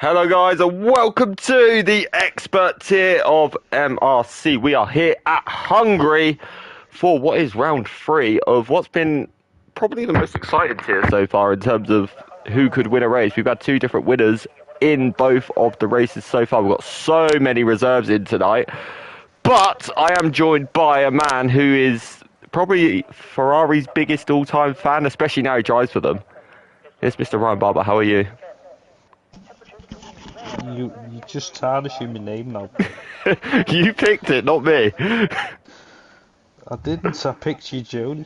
Hello guys and welcome to the expert tier of MRC. We are here at Hungary for what is round 3 of what's been probably the most exciting tier so far in terms of who could win a race. We've had 2 different winners in both of the races so far. We've got so many reserves in tonight. But I am joined by a man who is probably Ferrari's biggest all-time fan, especially now he drives for them. It's Mr. Ryan Barber. How are you? You just tarnishing my name now. You picked it, not me. I didn't, I picked you, Jody.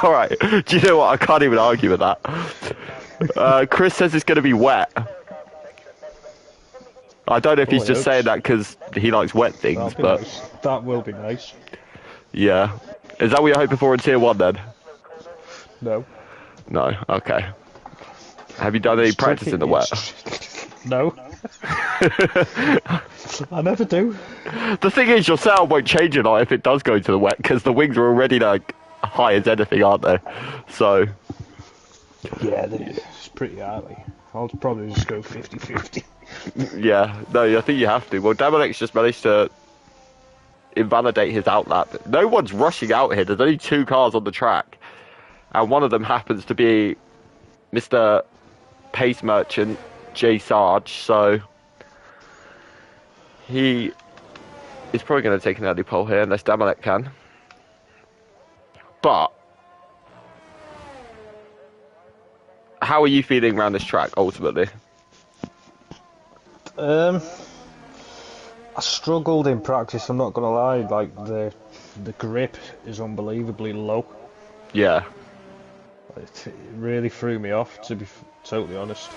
Alright, do you know what? I can't even argue with that. Chris says it's going to be wet. I don't know if he's just saying that because he likes wet things, but... Nice. That will be nice. Yeah. Is that what you're hoping for in Tier 1 then? No. No, okay. Have you done any practice in the wet? No. I never do. The thing is, your sail won't change a lot if it does go to the wet, because the wings are already like high as anything, aren't they? So... Yeah, it's pretty early. I'll probably just go 50-50. Yeah, no, I think you have to. Well, Damalek's just managed to invalidate his outlap. No one's rushing out here. There's only 2 cars on the track. And one of them happens to be Mr. Pace Merchant, J. Sarge. So he is probably going to take an early pole here unless Damalek can. But how are you feeling around this track, ultimately? I struggled in practice, I'm not gonna lie. Like, the grip is unbelievably low. Yeah. It really threw me off, to be totally honest.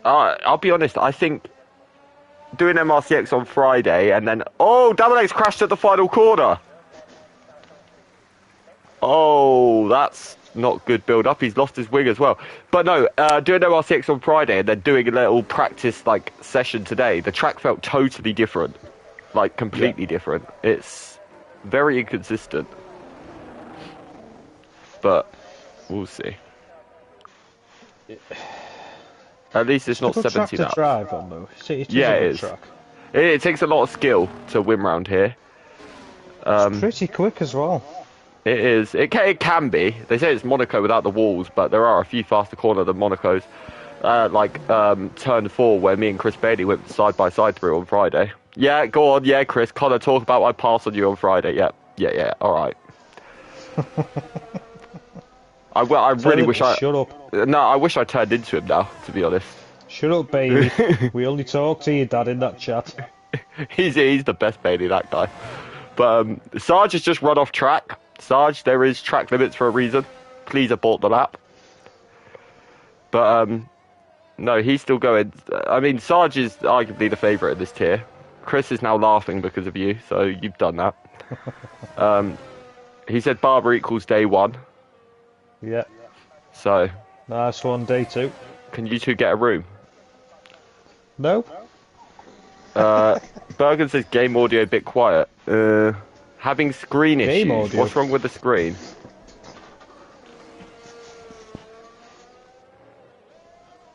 I'll be honest, I think doing MRCX on Friday and then... Oh, Damalek's crashed at the final corner! Oh, that's not good build-up. He's lost his wing as well. But no, doing MRCX on Friday and then doing a little practice like session today, the track felt totally different. Like, completely different. It's very inconsistent. But we'll see. At least it's not 70 laps. Drive on though. Yeah, it is. Track. It takes a lot of skill to win round here. It's pretty quick as well. It is. It can be. They say it's Monaco without the walls, but there are a few faster corners than Monaco's. Turn 4, where me and Chris Bailey went side by side through on Friday. Yeah, go on. Yeah, Chris. Connor, talk about my pass on you on Friday. Yeah. All right. I really wish I... Shut up. No, I wish I turned into him now, to be honest. Shut up, Bailey. We only talk to your dad in that chat. He's the best Bailey, that guy. But Sarge has just run off track. Sarge, there is track limits for a reason. Please abort the lap. But no, he's still going. I mean, Sarge is arguably the favourite in this tier. Chris is now laughing because of you, so you've done that. He said Barber equals day 1. Yeah. So. Nice one, day 2. Can you 2 get a room? No. Bergen says game audio a bit quiet. Having screen issues. Audio. What's wrong with the screen?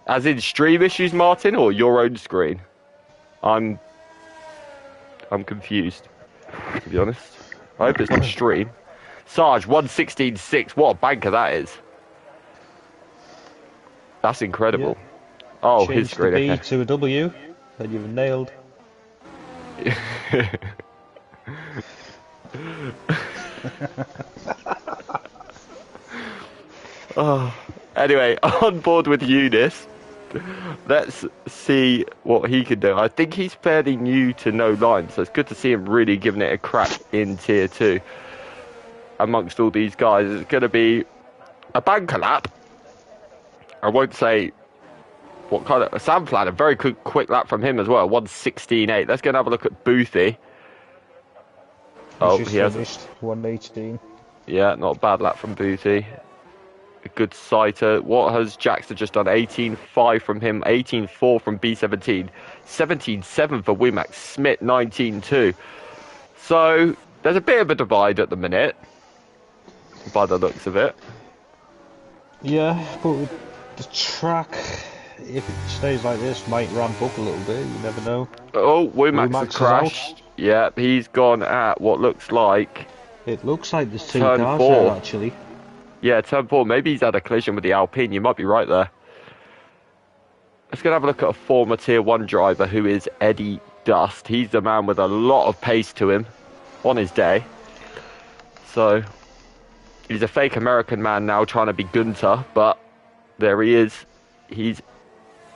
As in stream issues, Martin, or your own screen? I'm confused, to be honest. I hope it's not stream. Sarge, 116.6. What a banker that is. That's incredible. Yeah. Oh, change his screen. The B okay. to a W, and you've nailed. Oh. Anyway, on board with Eunice. Let's see what he can do. I think he's fairly new to no line, so it's good to see him really giving it a crack in Tier 2. Amongst all these guys, it's going to be a banker lap. I won't say what kind of... Sam Flan, a very quick lap from him as well, 116.8. Let's go and have a look at Boothie. Oh, he has... 118. Yeah, not a bad lap from Boothie. A good sighter. What has Jackson just done? 18.5 from him, 18.4 from B17, 17.7 for Wimax, Smith 19.2. So there's a bit of a divide at the minute, by the looks of it. Yeah, but the track if it stays like this, might ramp up a little bit. You never know. Oh, Womax has Womax is out. crashed. Yep, he's gone at what looks like It looks like there's two turn cars 4. there actually. Yeah, turn 4. Maybe he's had a collision with the Alpine. You might be right there. Let's go and have a look at a former Tier 1 driver who is Eddie Dust. He's the man with a lot of pace to him on his day. So, he's a fake American man now trying to be Gunter, but there he is. He's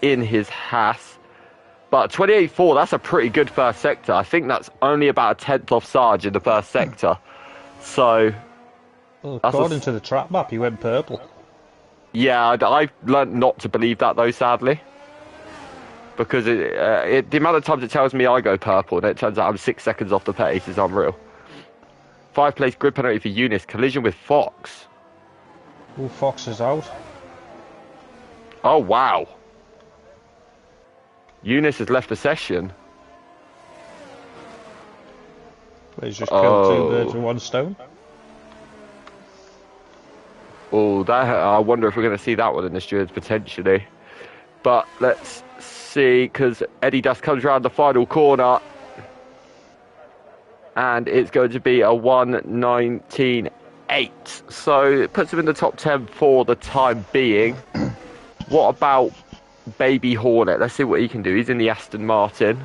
in his Haas. But 28.4, that's a pretty good first sector. I think that's only about a 10th off Sarge in the first sector. So, Well, according to the track map, he went purple. yeah, I've learned not to believe that though, sadly. Because the amount of times it tells me I go purple, and it turns out I'm 6 seconds off the pace is unreal. 5 place grid penalty for Eunice. Collision with Fox. Oh, Fox is out. Oh, wow. Eunice has left the session. Well, he's just killed 2 birds with 1 stone. Oh, that I wonder if we're going to see that one in the stewards potentially. But let's see, because Eddie Dust comes around the final corner. And it's going to be a 1:19.8. So it puts him in the top 10 for the time being. What about Baby Hornet? Let's see what he can do. He's in the Aston Martin.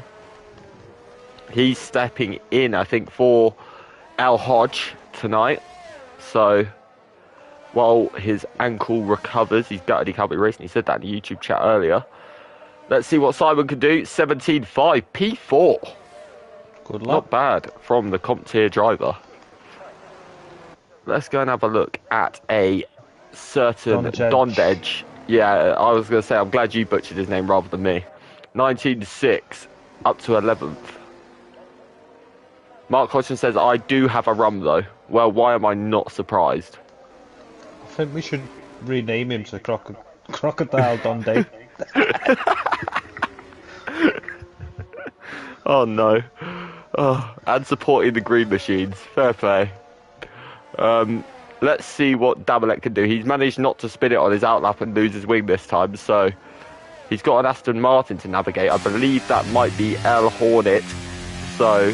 He's stepping in, I think, for El Hodge tonight. So while his ankle recovers, he's gutted he can't be racing. He said that in the YouTube chat earlier. Let's see what Simon can do. 17.5, P4. Good luck. Not bad from the comp tier driver. Let's go and have a look at a certain Dondedge. Yeah, I was going to say, I'm glad you butchered his name rather than me. 19.6, up to 11th. Mark Hodgson says, I do have a rum though. Well, why am I not surprised? I think we should rename him to Crocodile Dundee. Oh no. Oh, and supporting the green machines. Fair play. Let's see what Damalek can do. He's managed not to spin it on his outlap and lose his wing this time, so he's got an Aston Martin to navigate. I believe that might be L Hornet. So,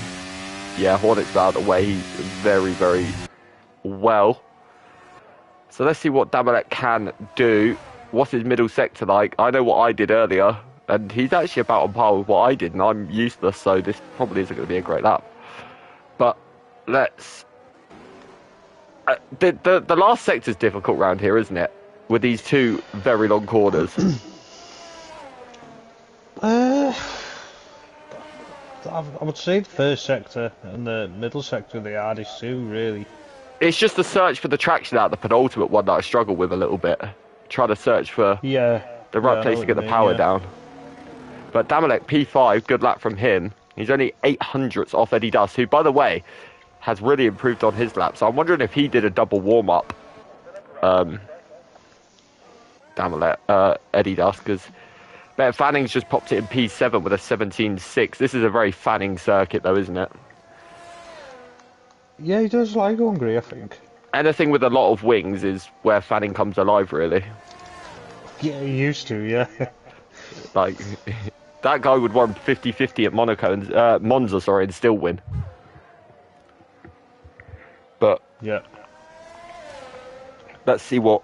yeah, Hornet's out of the way very, very well. So let's see what Damalek can do. What's his middle sector like? I know what I did earlier, and he's actually about on par with what I did, and I'm useless, so this probably isn't going to be a great lap. But let's... the last sector's difficult round here, isn't it? With these 2 very long corners. I would say the first sector and the middle sector are the hardest too, really. It's just the search for the traction out, the penultimate one that I struggle with a little bit. Trying to search for the right place to get the power down. But Damalek, P5, good luck from him. He's only 800ths off Eddie Dust, who, by the way, has really improved on his lap. So I'm wondering if he did a double warm-up. Damalek, Eddie Dust, because Ben Fanning's just popped it in P7 with a 17.6. This is a very Fanning circuit, though, isn't it? Yeah, he does like Hungary, I think. Anything with a lot of wings is where Fanning comes alive, really. Yeah, he used to, yeah. Like, that guy would run 50-50 at Monaco and Monza, and still win. But yeah, let's see what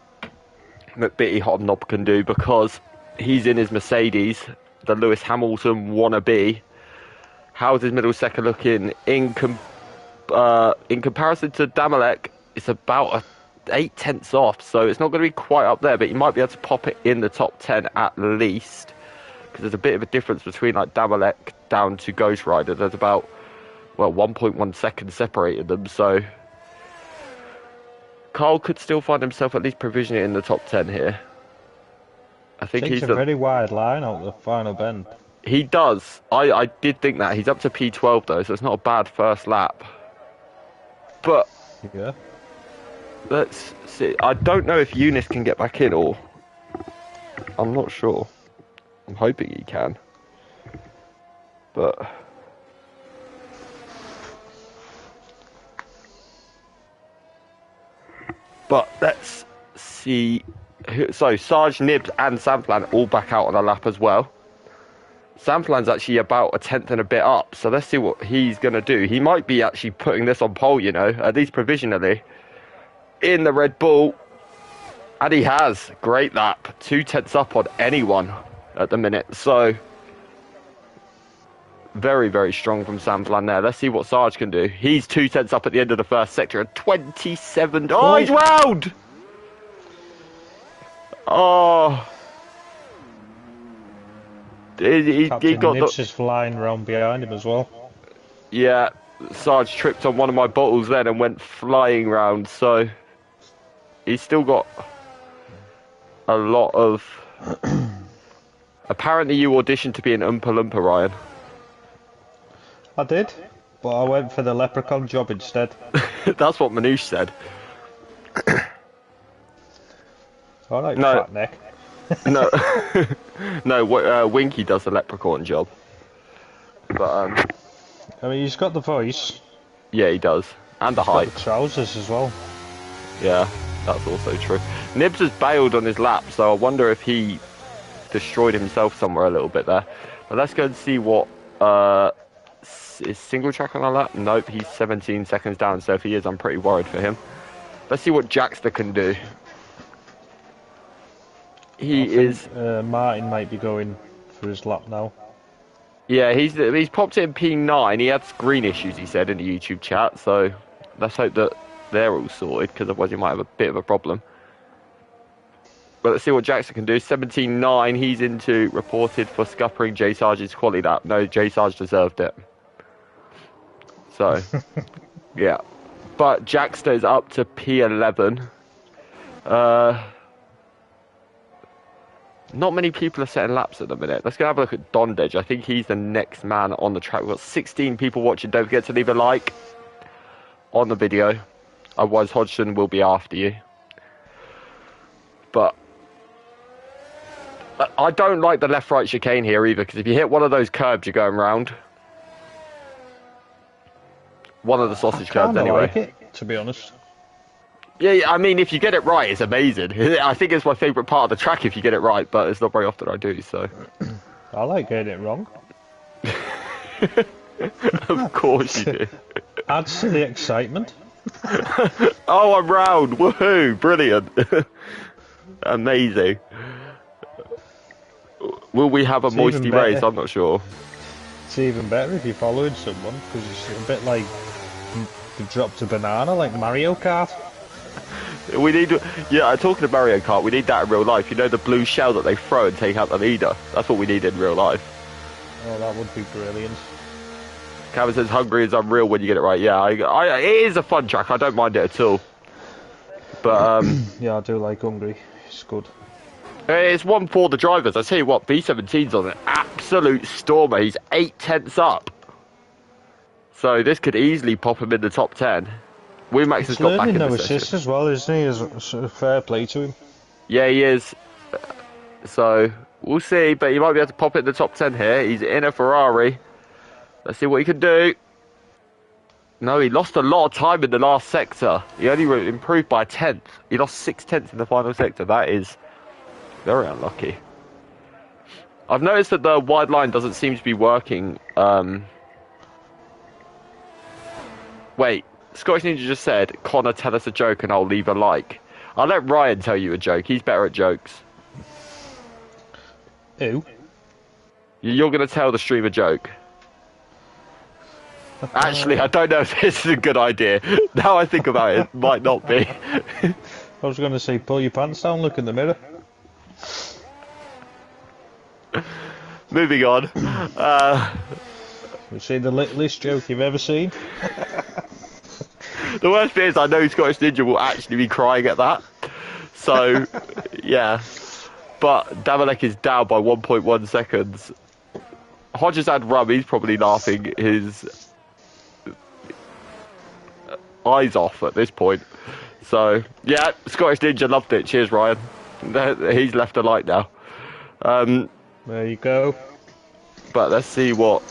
McBitty Hobnob can do, because he's in his Mercedes, the Lewis Hamilton wannabe. How's his middle sector looking in comparison to Damalek? It's about 8/10 off, so it's not going to be quite up there, but you might be able to pop it in the top 10 at least, because there's a bit of a difference between like Damalek down to Ghost Rider. There's about 1.1 seconds separating them, so Carl could still find himself at least provisioning in the top 10 here. I think he's a very wide line out the final bend. He does. I did think that. He's up to P12 though, so it's not a bad first lap. But yeah, let's see. I don't know if Eunice can get back in, or I'm not sure. I'm hoping he can. But let's see So Sarge, Nibs, and Samplan all back out on a lap as well. Samplan's actually about a tenth and a bit up, so let's see what he's going to do. He might be actually putting this on pole, you know, at least provisionally, in the Red Bull. And he has. Great lap. 2 tenths up on anyone at the minute. So, very, very strong from Samplan there. Let's see what Sarge can do. He's 2 tenths up at the end of the first sector at 27. Oh, he's round! Oh... He got Nips is flying around behind him as well. Yeah, Sarge tripped on one of my bottles then and went flying round, so he's still got a lot of... Apparently you auditioned to be an Oompa Loompa, Ryan. I did, but I went for the leprechaun job instead. That's what Manoush said. I like fat neck. No, no. Winky does the leprechaun job, but I mean, he's got the voice. Yeah, he does, and the height. Got the trousers as well. Yeah, that's also true. Nibs has bailed on his lap, so I wonder if he destroyed himself somewhere a little bit there. But let's go and see what is single track on our lap. Nope, he's 17 seconds down. So if he is, I'm pretty worried for him. Let's see what Jackster can do. Martin might be going for his lap now. Yeah, he's popped it in P9. He had screen issues, he said in the YouTube chat. So let's hope that they're all sorted, because otherwise he might have a bit of a problem. But let's see what Jackson can do. 17.9. He's into reported for scuppering J Sarge's quality lap. No, J Sarge deserved it. So yeah, but Jackster is up to P11. Not many people are setting laps at the minute. Let's go have a look at Dondage. I think he's the next man on the track. We've got 16 people watching. Don't forget to leave a like on the video. Otherwise, Hodgson will be after you. But I don't like the left-right chicane here either, because if you hit one of those curbs, you're going round. One of the sausage curbs, anyway. Like it, to be honest. Yeah, I mean, if you get it right, it's amazing. I think it's my favourite part of the track if you get it right, but it's not very often I do, so... I like getting it wrong. Of course you do. Adds to the excitement. Oh, I'm round! Woohoo! Brilliant! Amazing. Will we have a moisty race? I'm not sure. It's even better if you're following someone, because it's a bit like you dropped a banana, like Mario Kart. We need, yeah, talking of Mario Kart, we need that in real life. You know, the blue shell that they throw and take out the leader? That's what we need in real life. Oh, that would be brilliant. Cameron says Hungary is unreal when you get it right. Yeah, it is a fun track. I don't mind it at all. But yeah, I do like Hungary. It's good. It's one for the drivers. I tell you what, B17's on an absolute stormer. He's 8 tenths up. So this could easily pop him in the top 10. Max has got back in the session. Assist as well, isn't he? It's a fair play to him. Yeah, he is. So we'll see, but he might be able to pop it in the top 10 here. He's in a Ferrari. Let's see what he can do. No, he lost a lot of time in the last sector. He only improved by a tenth. He lost 6 tenths in the final sector. That is very unlucky. I've noticed that the wide line doesn't seem to be working. Wait. Scottish Ninja just said, Connor, tell us a joke and I'll leave a like. I'll let Ryan tell you a joke. He's better at jokes. Who? You're going to tell the stream a joke. Actually, I don't know if this is a good idea. Now I think about it, it might not be. I was going to say, pull your pants down, look in the mirror. Moving on. You see the littlest joke you've ever seen? The worst bit is I know Scottish Ninja will actually be crying at that. So, yeah. But Damalek is down by 1.1 seconds. Hodges had rum, he's probably laughing his eyes off at this point. So, yeah, Scottish Ninja loved it. Cheers, Ryan. He's left a like now. There you go. But let's see what...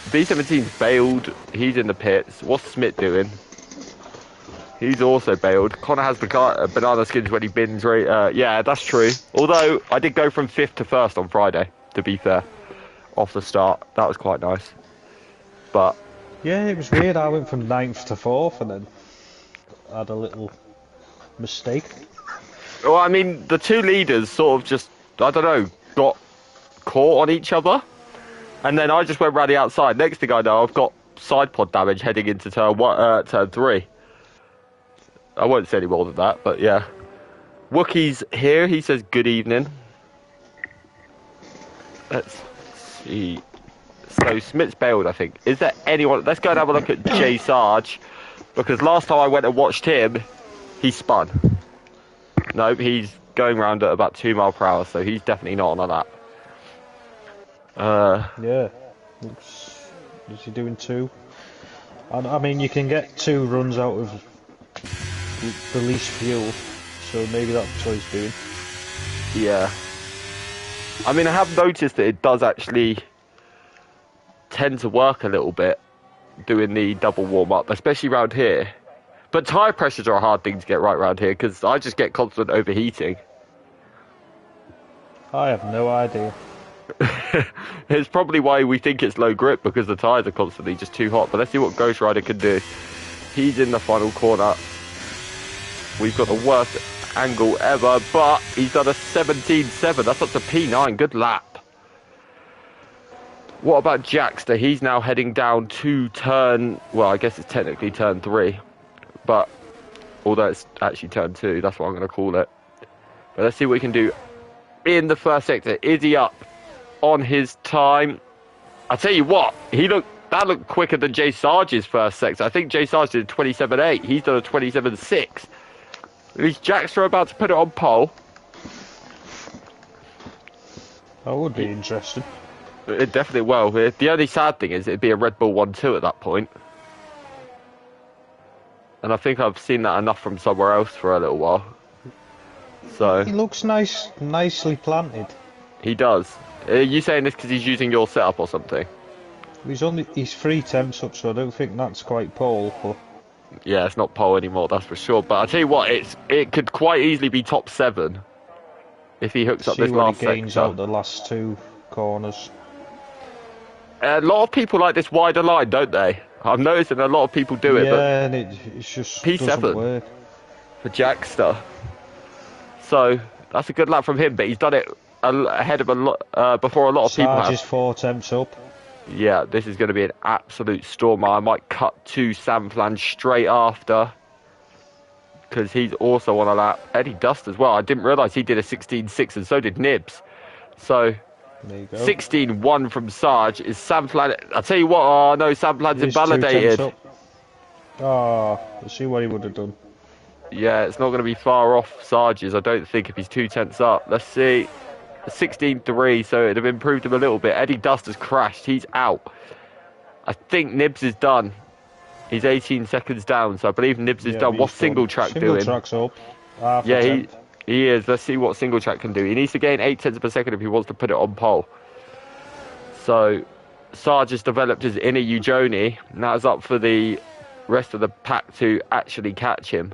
B17's bailed. He's in the pits. What's Smith doing? He's also bailed. Connor has banana skins when he bins. Yeah, that's true. Although I did go from 5th to 1st on Friday. To be fair, off the start, that was quite nice. But Yeah, it was weird. I went from 9th to 4th, and then had a little mistake. well, I mean, the two leaders sort of just, I don't know, got caught on each other, and then I just went round the outside. Next thing I know, I've got side pod damage heading into turn 3. I won't say any more than that, but yeah. Wookie's here. He says good evening. Let's see. So Smith's bailed, I think. Is there anyone? Let's go and have a look at Jay Sarge, because last time I went and watched him, he spun. Nope, he's going round at about 2 miles per hour, so he's definitely not on a lap. Yeah. Is he doing 2? And I mean, you can get 2 runs out of the least fuel, so maybe that's what he's doing. Yeah. I mean, I have noticed that it does actually tend to work a little bit doing the double warm-up, especially around here. But tyre pressures are a hard thing to get right around here, because I just get constant overheating. I have no idea. It's probably why we think it's low grip, because the tyres are constantly just too hot. But let's see what Ghost Rider can do. He's in the final corner. We've got the worst angle ever, but he's done a 17.7. That's up to P9. Good lap. What about Jackster? He's now heading down to turn... Well, I guess it's technically turn 3. But, although it's actually turn 2, that's what I'm going to call it. But let's see what he can do in the first sector. Is he up on his time? I tell you what, that looked quicker than Jay Sarge's first sector. I think Jay Sarge did a 27.8. He's done a 27.6. Is Jackster about to put it on pole? That would be interesting. It definitely will. The only sad thing is it'd be a Red Bull 1-2 at that point. And I think I've seen that enough from somewhere else for a little while. So He looks nicely planted. he does. Are you saying this because he's using your setup or something? He's 3 temps up, so I don't think that's quite pole. But Yeah, it's not pole anymore, that's for sure. But I tell you what, it could quite easily be top 7 if he hooks up see this what last he gains sector. out the last 2 corners. A lot of people like this wider line, don't they? I'm noticing a lot of people do it, but Yeah, and it's just P7 doesn't work. for Jackster. So that's a good lap from him, but he's done it ahead of a lot before a lot of people Sarge have. is 4 temps up. Yeah, this is going to be an absolute storm. I might cut to Sam Flange straight after, because he's also on a lap. Eddie Dust as well. I didn't realise he did a 16.6, and so did Nibs. So There you go. 16.1 from Sarge is Sam Flange. I tell you what, oh no, Sam Flange's He's 2 invalidated. temps up. Oh, let's see what he would have done. Yeah, it's not going to be far off Sarge's, I don't think, if he's 2 tenths up. Let's see. 16.3, so it'd have improved him a little bit. Eddie Dust has crashed. He's out. I think Nibs is done. He's 18 seconds down, so I believe Nibs is done. What's single track doing? Single track's up. Half a Yeah, tenth. he is. Let's see what single track can do. He needs to gain 8 tenths per second if he wants to put it on pole. So, Sarge has developed his inner Ujoni, and that is up for the rest of the pack to actually catch him.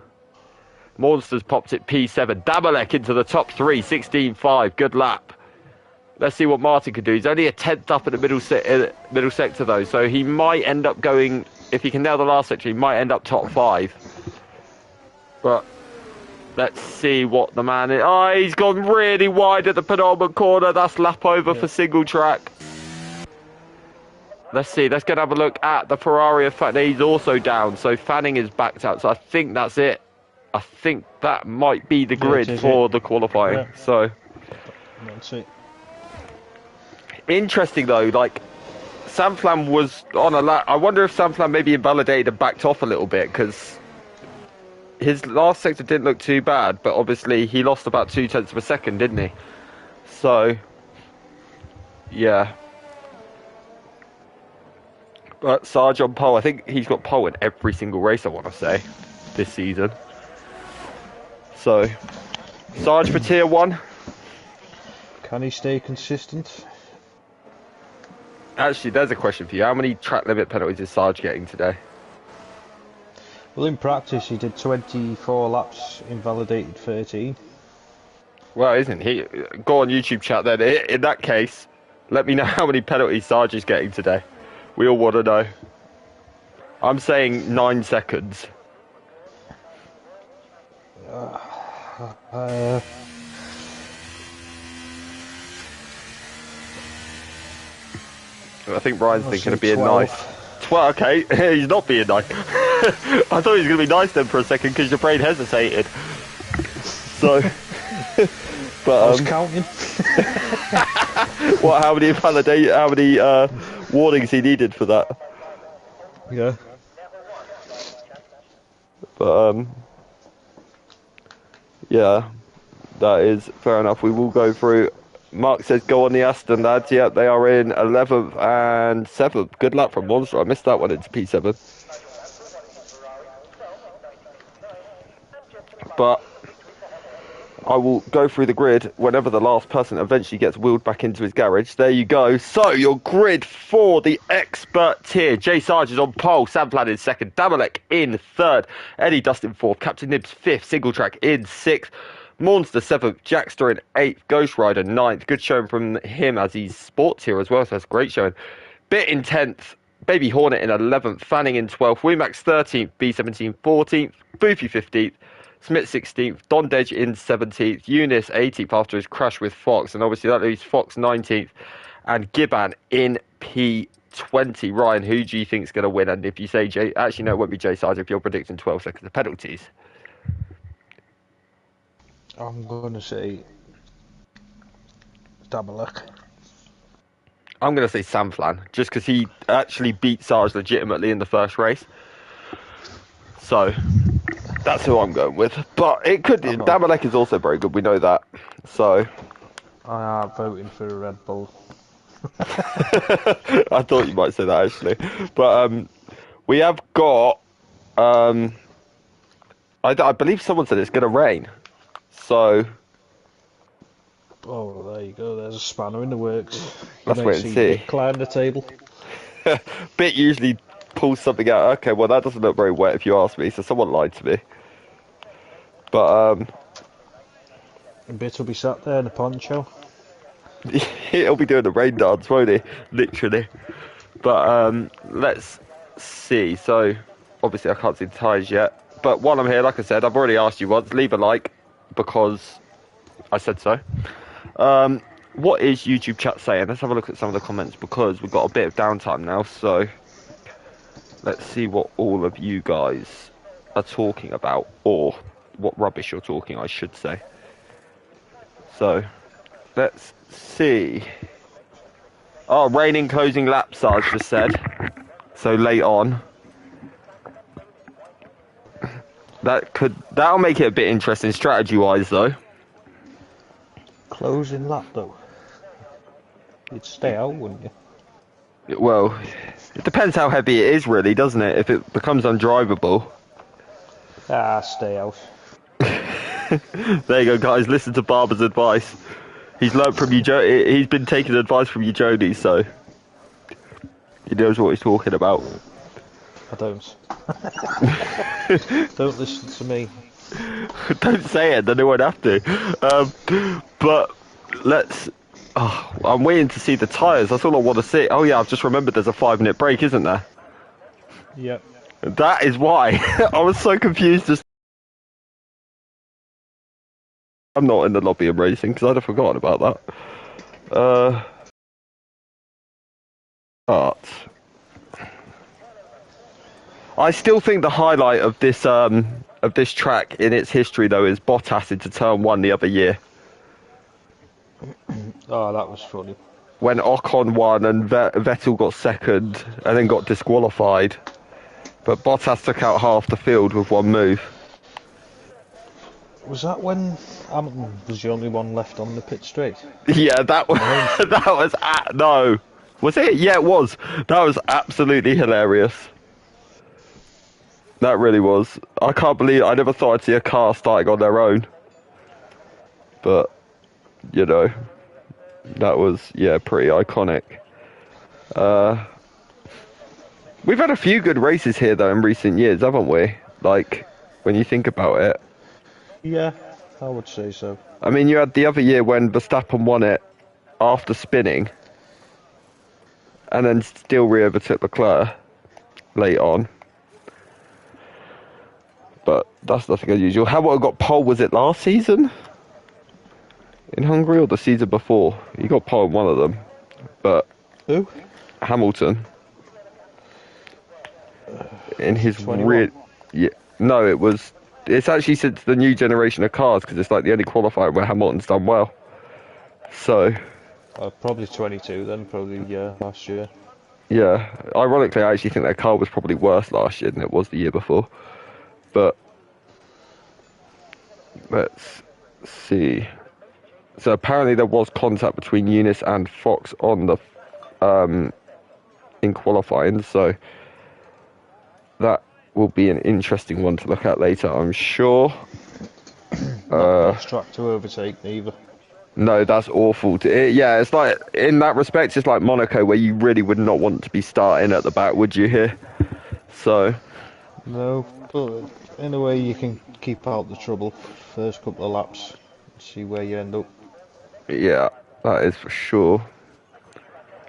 Monsters popped it P7. Dabalek into the top 3, 16.5. Good lap. Let's see what Martin can do. He's only a tenth up in the middle sector, though, so he might end up going, if he can nail the last sector, he might end up top 5. But let's see what the man is. Oh, he's gone really wide at the penultimate corner. That's lap over for single track. Let's see. Let's go and have a look at the Ferrari of Fanning. He's also down, so Fanning is backed out. So I think that's it. I think that might be the grid for the qualifying. Yeah. So That's it. interesting though. Like Sam Flam was on a lap. I wonder if Sam Flam maybe invalidated and backed off a little bit, because his last sector didn't look too bad, but obviously he lost about 2 tenths of a second, didn't he? So yeah. But Sarge on pole. I think he's got pole in every single race, I want to say, this season. So, Sarge for tier 1. Can he stay consistent? Actually, there's a question for you. How many track limit penalties is Sarge getting today? Well, in practice, he did 24 laps, invalidated 13. Well, isn't he? Go on YouTube chat then. In that case, let me know how many penalties Sarge is getting today. We all want to know. I'm saying 9 seconds. I think Brian's thinking of being 12. nice. 12, okay, he's not being nice. I thought he was going to be nice then for a second because your brain hesitated. So, but I was counting. what? How many warnings he needed for that? Yeah. But yeah, that is fair enough. We will go through. Mark says, go on the Aston, lads. Yep, they are in 11th and 7th. Good luck from Monster. I missed that one into P7. But I will go through the grid whenever the last person eventually gets wheeled back into his garage. There you go. So, your grid for the expert tier. Jay Sarge is on pole. Sam Flanagan in second. Damalek in third. Eddie Dustin fourth. Captain Nibs fifth. Single Track in sixth. Monster 7th, Jackster in 8th, Ghost Rider 9th. Good showing from him as he's sports here as well, so that's a great showing. Bit in 10th, Baby Hornet in 11th, Fanning in 12th, Wemax 13th, B17 14th, Boofy 15th, Smith 16th, Don Dej in 17th, Eunice 18th after his crash with Fox, and obviously that leaves Fox 19th, and Giban in P20. Ryan, who do you think is going to win? And if you say Jay, actually no, it won't be Jay Sarge if you're predicting 12 seconds of penalties. I'm going to say Damalek. I'm going to say Sam Flan, just because he actually beat Sarge legitimately in the first race. So, that's who I'm going with. But it could... Damalek is also very good, we know that. So... I am voting for a Red Bull. I thought you might say that, actually. But, we have got... I believe someone said it's going to rain. So... Oh, there you go. There's a spanner in the works. Let's wait and see. Climb the table. Bit usually pulls something out. Okay, well that doesn't look very wet if you ask me. So someone lied to me. But Bit will be sat there in a poncho. he'll be doing the rain dance, won't he? Literally. But let's see. So obviously I can't see the tyres yet. But while I'm here, like I said, I've already asked you once. Leave a like because I said so. What is YouTube chat saying? Let's have a look at some of the comments because we've got a bit of downtime now. So let's see what all of you guys are talking about, or what rubbish you're talking, I should say. So let's see. Oh, raining closing lap, Sarge just said. So late on. That'll make it a bit interesting strategy-wise, though. Closing lap, though. You'd stay out, wouldn't you? Well, it depends how heavy it is, really, doesn't it? If it becomes undrivable. Stay out. There you go, guys. Listen to Barber's advice. He's learnt from you, he's been taking advice from you, Jody, so he knows what he's talking about. I don't. Don't listen to me. Don't say it, then they won't have to. But let's... Oh, I'm waiting to see the tyres. That's all I want to see. Oh yeah, I've just remembered there's a 5-minute break, isn't there? Yep. That is why. I was so confused. I'm not in the lobby of racing because I'd have forgotten about that. But I still think the highlight of this track in its history, though, is Bottas into turn 1 the other year. Oh, that was funny. When Ocon won and Vettel got second and then got disqualified. But Bottas took out half the field with one move. Was that when Hamilton was the only one left on the pit straight? Yeah, that was... no. Was it? Yeah, it was. That was absolutely hilarious. That really was. I can't believe... I never thought I'd see a car starting on their own. But, you know... That was, yeah, pretty iconic. We've had a few good races here, though, in recent years, haven't we? Like, when you think about it. Yeah, I would say so. I mean, you had the other year when Verstappen won it after spinning, and then still re-overtook Leclerc late on. But that's nothing unusual. Hamilton got pole, was it last season? In Hungary or the season before? He got pole in one of them. But Who? Hamilton, in his 21. yeah, no, it was. It's actually since the new generation of cars because it's like the only qualifier where Hamilton's done well. So, Probably 22 then, probably, yeah, last year. yeah, ironically, I actually think their car was probably worse last year than it was the year before. But let's see. So apparently there was contact between Eunice and Fox on the in qualifying. So that will be an interesting one to look at later, I'm sure. Not the best track to overtake either. No, that's awful. Yeah, it's like in that respect, it's like Monaco, where you really would not want to be starting at the back, would you? Here, so No, but in a way you can keep out the trouble first couple of laps, see where you end up. yeah, that is for sure.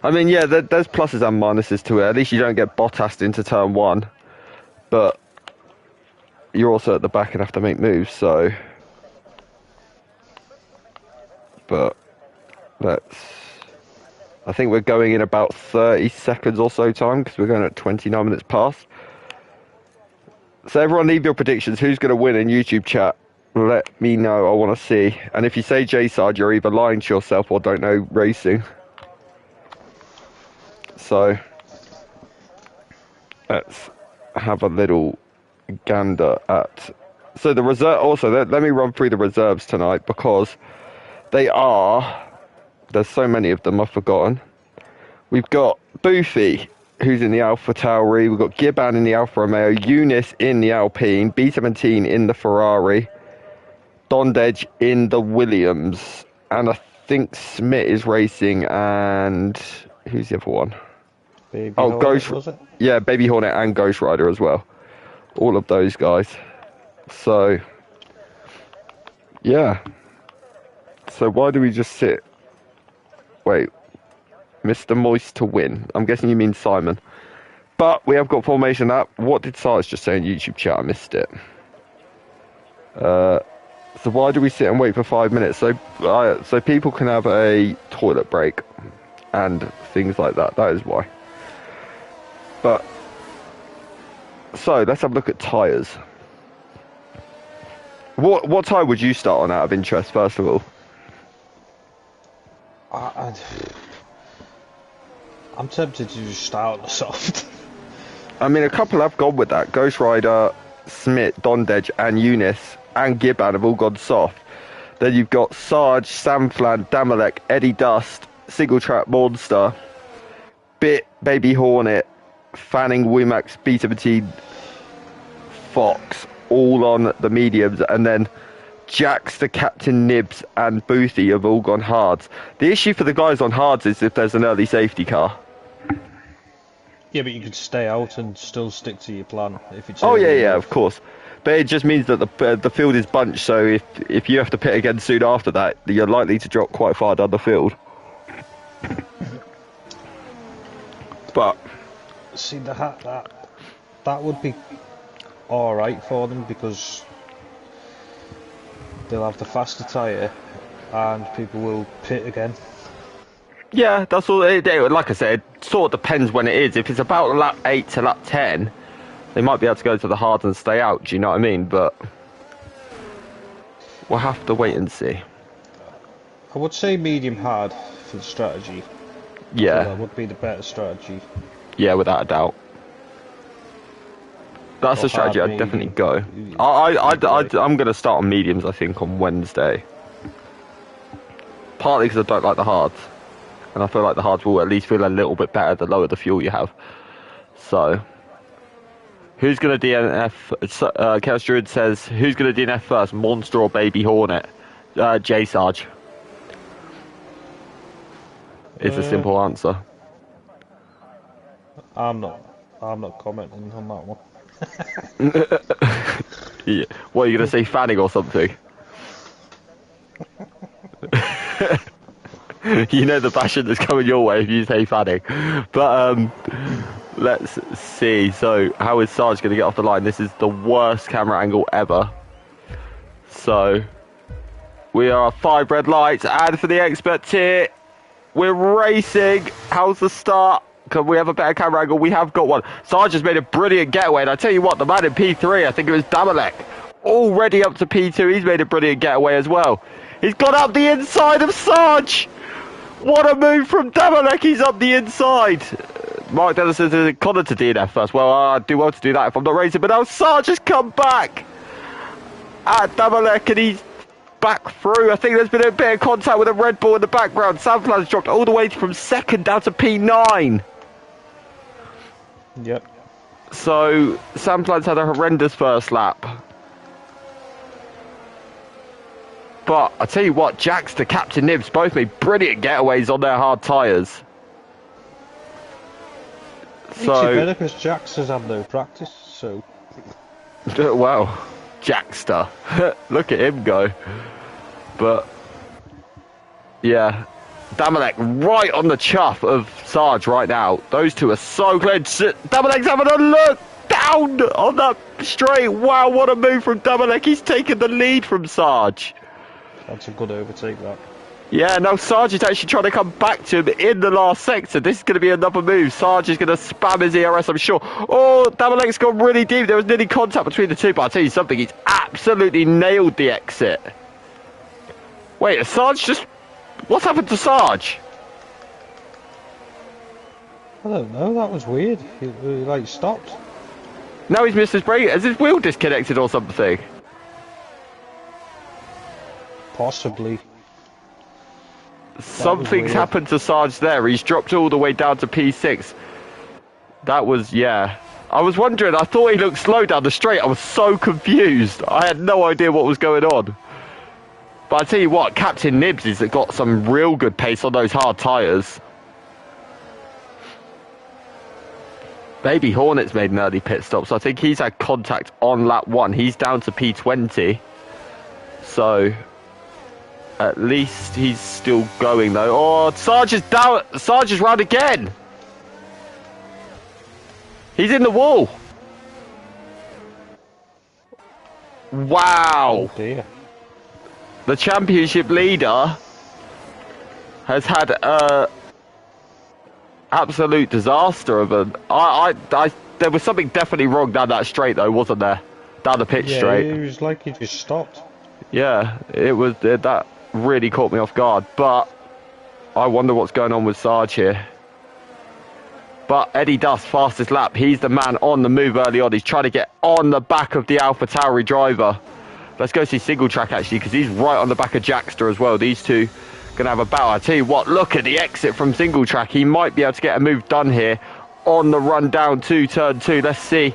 I mean, yeah, there's pluses and minuses to it. At least you don't get Bottased into turn one, but you're also at the back and have to make moves. So, but let's. I think we're going in about 30 seconds or so time because we're going at 29 minutes past. So everyone leave your predictions. Who's going to win in YouTube chat? Let me know. I want to see. And if you say J-Sard, you're either lying to yourself or don't know racing. So let's have a little gander at... So the reserve... Also, let me run through the reserves tonight because they are... There's so many of them, I've forgotten. We've got Boofy, who's in the Alpha Tauri. We've got Gibbon in the Alfa Romeo. Eunice in the Alpine. B17 in the Ferrari. Dondedge in the Williams. And I think Smith is racing. And who's the other one? Baby Oh, Hornet, was it? Yeah, Baby Hornet and Ghost Rider as well. All of those guys. So, yeah. So why do we just sit... Wait, Mr. Moist to win. I'm guessing you mean Simon. But we have got formation up. What did Sarge just say in YouTube chat? I missed it. So why do we sit and wait for 5 minutes? So people can have a toilet break and things like that. That is why. But so let's have a look at tyres. What tyre would you start on out of interest first of all? I'm tempted to just start on the soft. I mean, a couple have gone with that. Ghost Rider, Smith, Dondedge, and Eunice, and Gibbon have all gone soft. Then you've got Sarge, Samflan, Damalek, Eddie Dust, Single Track Monster, Bit, Baby Hornet, Fanning, Wimax, B17, Fox, all on the mediums, and then Jax, the Captain Nibs, and Boothie have all gone hards. The issue for the guys on hards is if there's an early safety car. Yeah, but you could stay out and still stick to your plan if it's. Oh yeah, of course. But it just means that the field is bunched. So if you have to pit again soon after that, you're likely to drop quite far down the field. But see that would be all right for them because they'll have the faster tyre and people will pit again. yeah, that's all. Like I said, it sort of depends when it is. If it's about lap 8 to lap 10, they might be able to go to the hard and stay out. Do you know what I mean? But we'll have to wait and see. I would say medium hard for the strategy. Yeah, That would be the better strategy. yeah, without a doubt. That's Or the strategy hard I'd definitely medium. go. I'm going to start on mediums, I think, on Wednesday. Partly because I don't like the hards. And I feel like the hards will at least feel a little bit better the lower the fuel you have. So, who's going to DNF? Chaos Druid says, who's going to DNF first, Monster or Baby Hornet? J-Sarge. It's a simple answer. I'm not commenting on that one. Yeah. What, are you going to say fanning or something? You know the passion that's coming your way if you say fanning. But let's see. So how is Sarge going to get off the line? This is the worst camera angle ever. So we are 5 red lights, and for the expert tier, we're racing. How's the start? Can we have a better camera angle? We have got one. Sarge has made a brilliant getaway, and I tell you what, the man in P3, I think it was Damalek, already up to P2. He's made a brilliant getaway as well. He's got up the inside of Sarge. What a move from Damalek. He's up the inside. Mark Dennis says Connor to DNF first. Well, I'd do well to do that if I'm not racing, but now Sarge has come back at Damalek, and he's back through. I think there's been a bit of contact with a Red Bull in the background. Samplan's dropped all the way from 2nd down to P9. Yep. So Samplan's had a horrendous first lap. But I tell you what, Jax to Captain Nibs both made brilliant getaways on their hard tyres. So better because Jax has had no practice, so. Well, Jackster. Look at him go. But yeah, Damalek right on the chuff of Sarge right now. Those two are so close. Damalek's having a look down on that straight. Wow, what a move from Damalek. He's taken the lead from Sarge. That's a good overtake, that. Yeah, now Sarge is actually trying to come back to him in the last sector. This is going to be another move. Sarge is going to spam his ERS, I'm sure. Oh, Damalek's gone really deep. There was nearly contact between the two, but I'll tell you something. He's absolutely nailed the exit. Wait, is Sarge just... What's happened to Sarge? I don't know, that was weird. He like, stopped. Now he's missed his brake. Has his wheel disconnected or something? Possibly. Something's happened to Sarge there. He's dropped all the way down to P6. That was, yeah. I was wondering, I thought he looked slow down the straight. I was so confused. I had no idea what was going on. But I tell you what, Captain Nibs has got some real good pace on those hard tyres. Baby Hornet's made an early pit stop, so I think he's had contact on lap 1. He's down to P20. So... at least he's still going though. Oh, Sarge is down. Sarge is round again. He's in the wall. Wow. Oh dear. The championship leader has had a absolute disaster of an. There was something definitely wrong down that straight though, wasn't there? Down the pitch straight. It was like he just stopped. Yeah, it was that. Really caught me off guard, but I wonder what's going on with Sarge here. But Eddie Dust, fastest lap, he's the man on the move early on. He's trying to get on the back of the AlphaTauri driver. Let's go see single track actually, because he's right on the back of Jackster as well. These two gonna have a battle. I tell you what, look at the exit from single track. He might be able to get a move done here on the run down to turn 2. Let's see.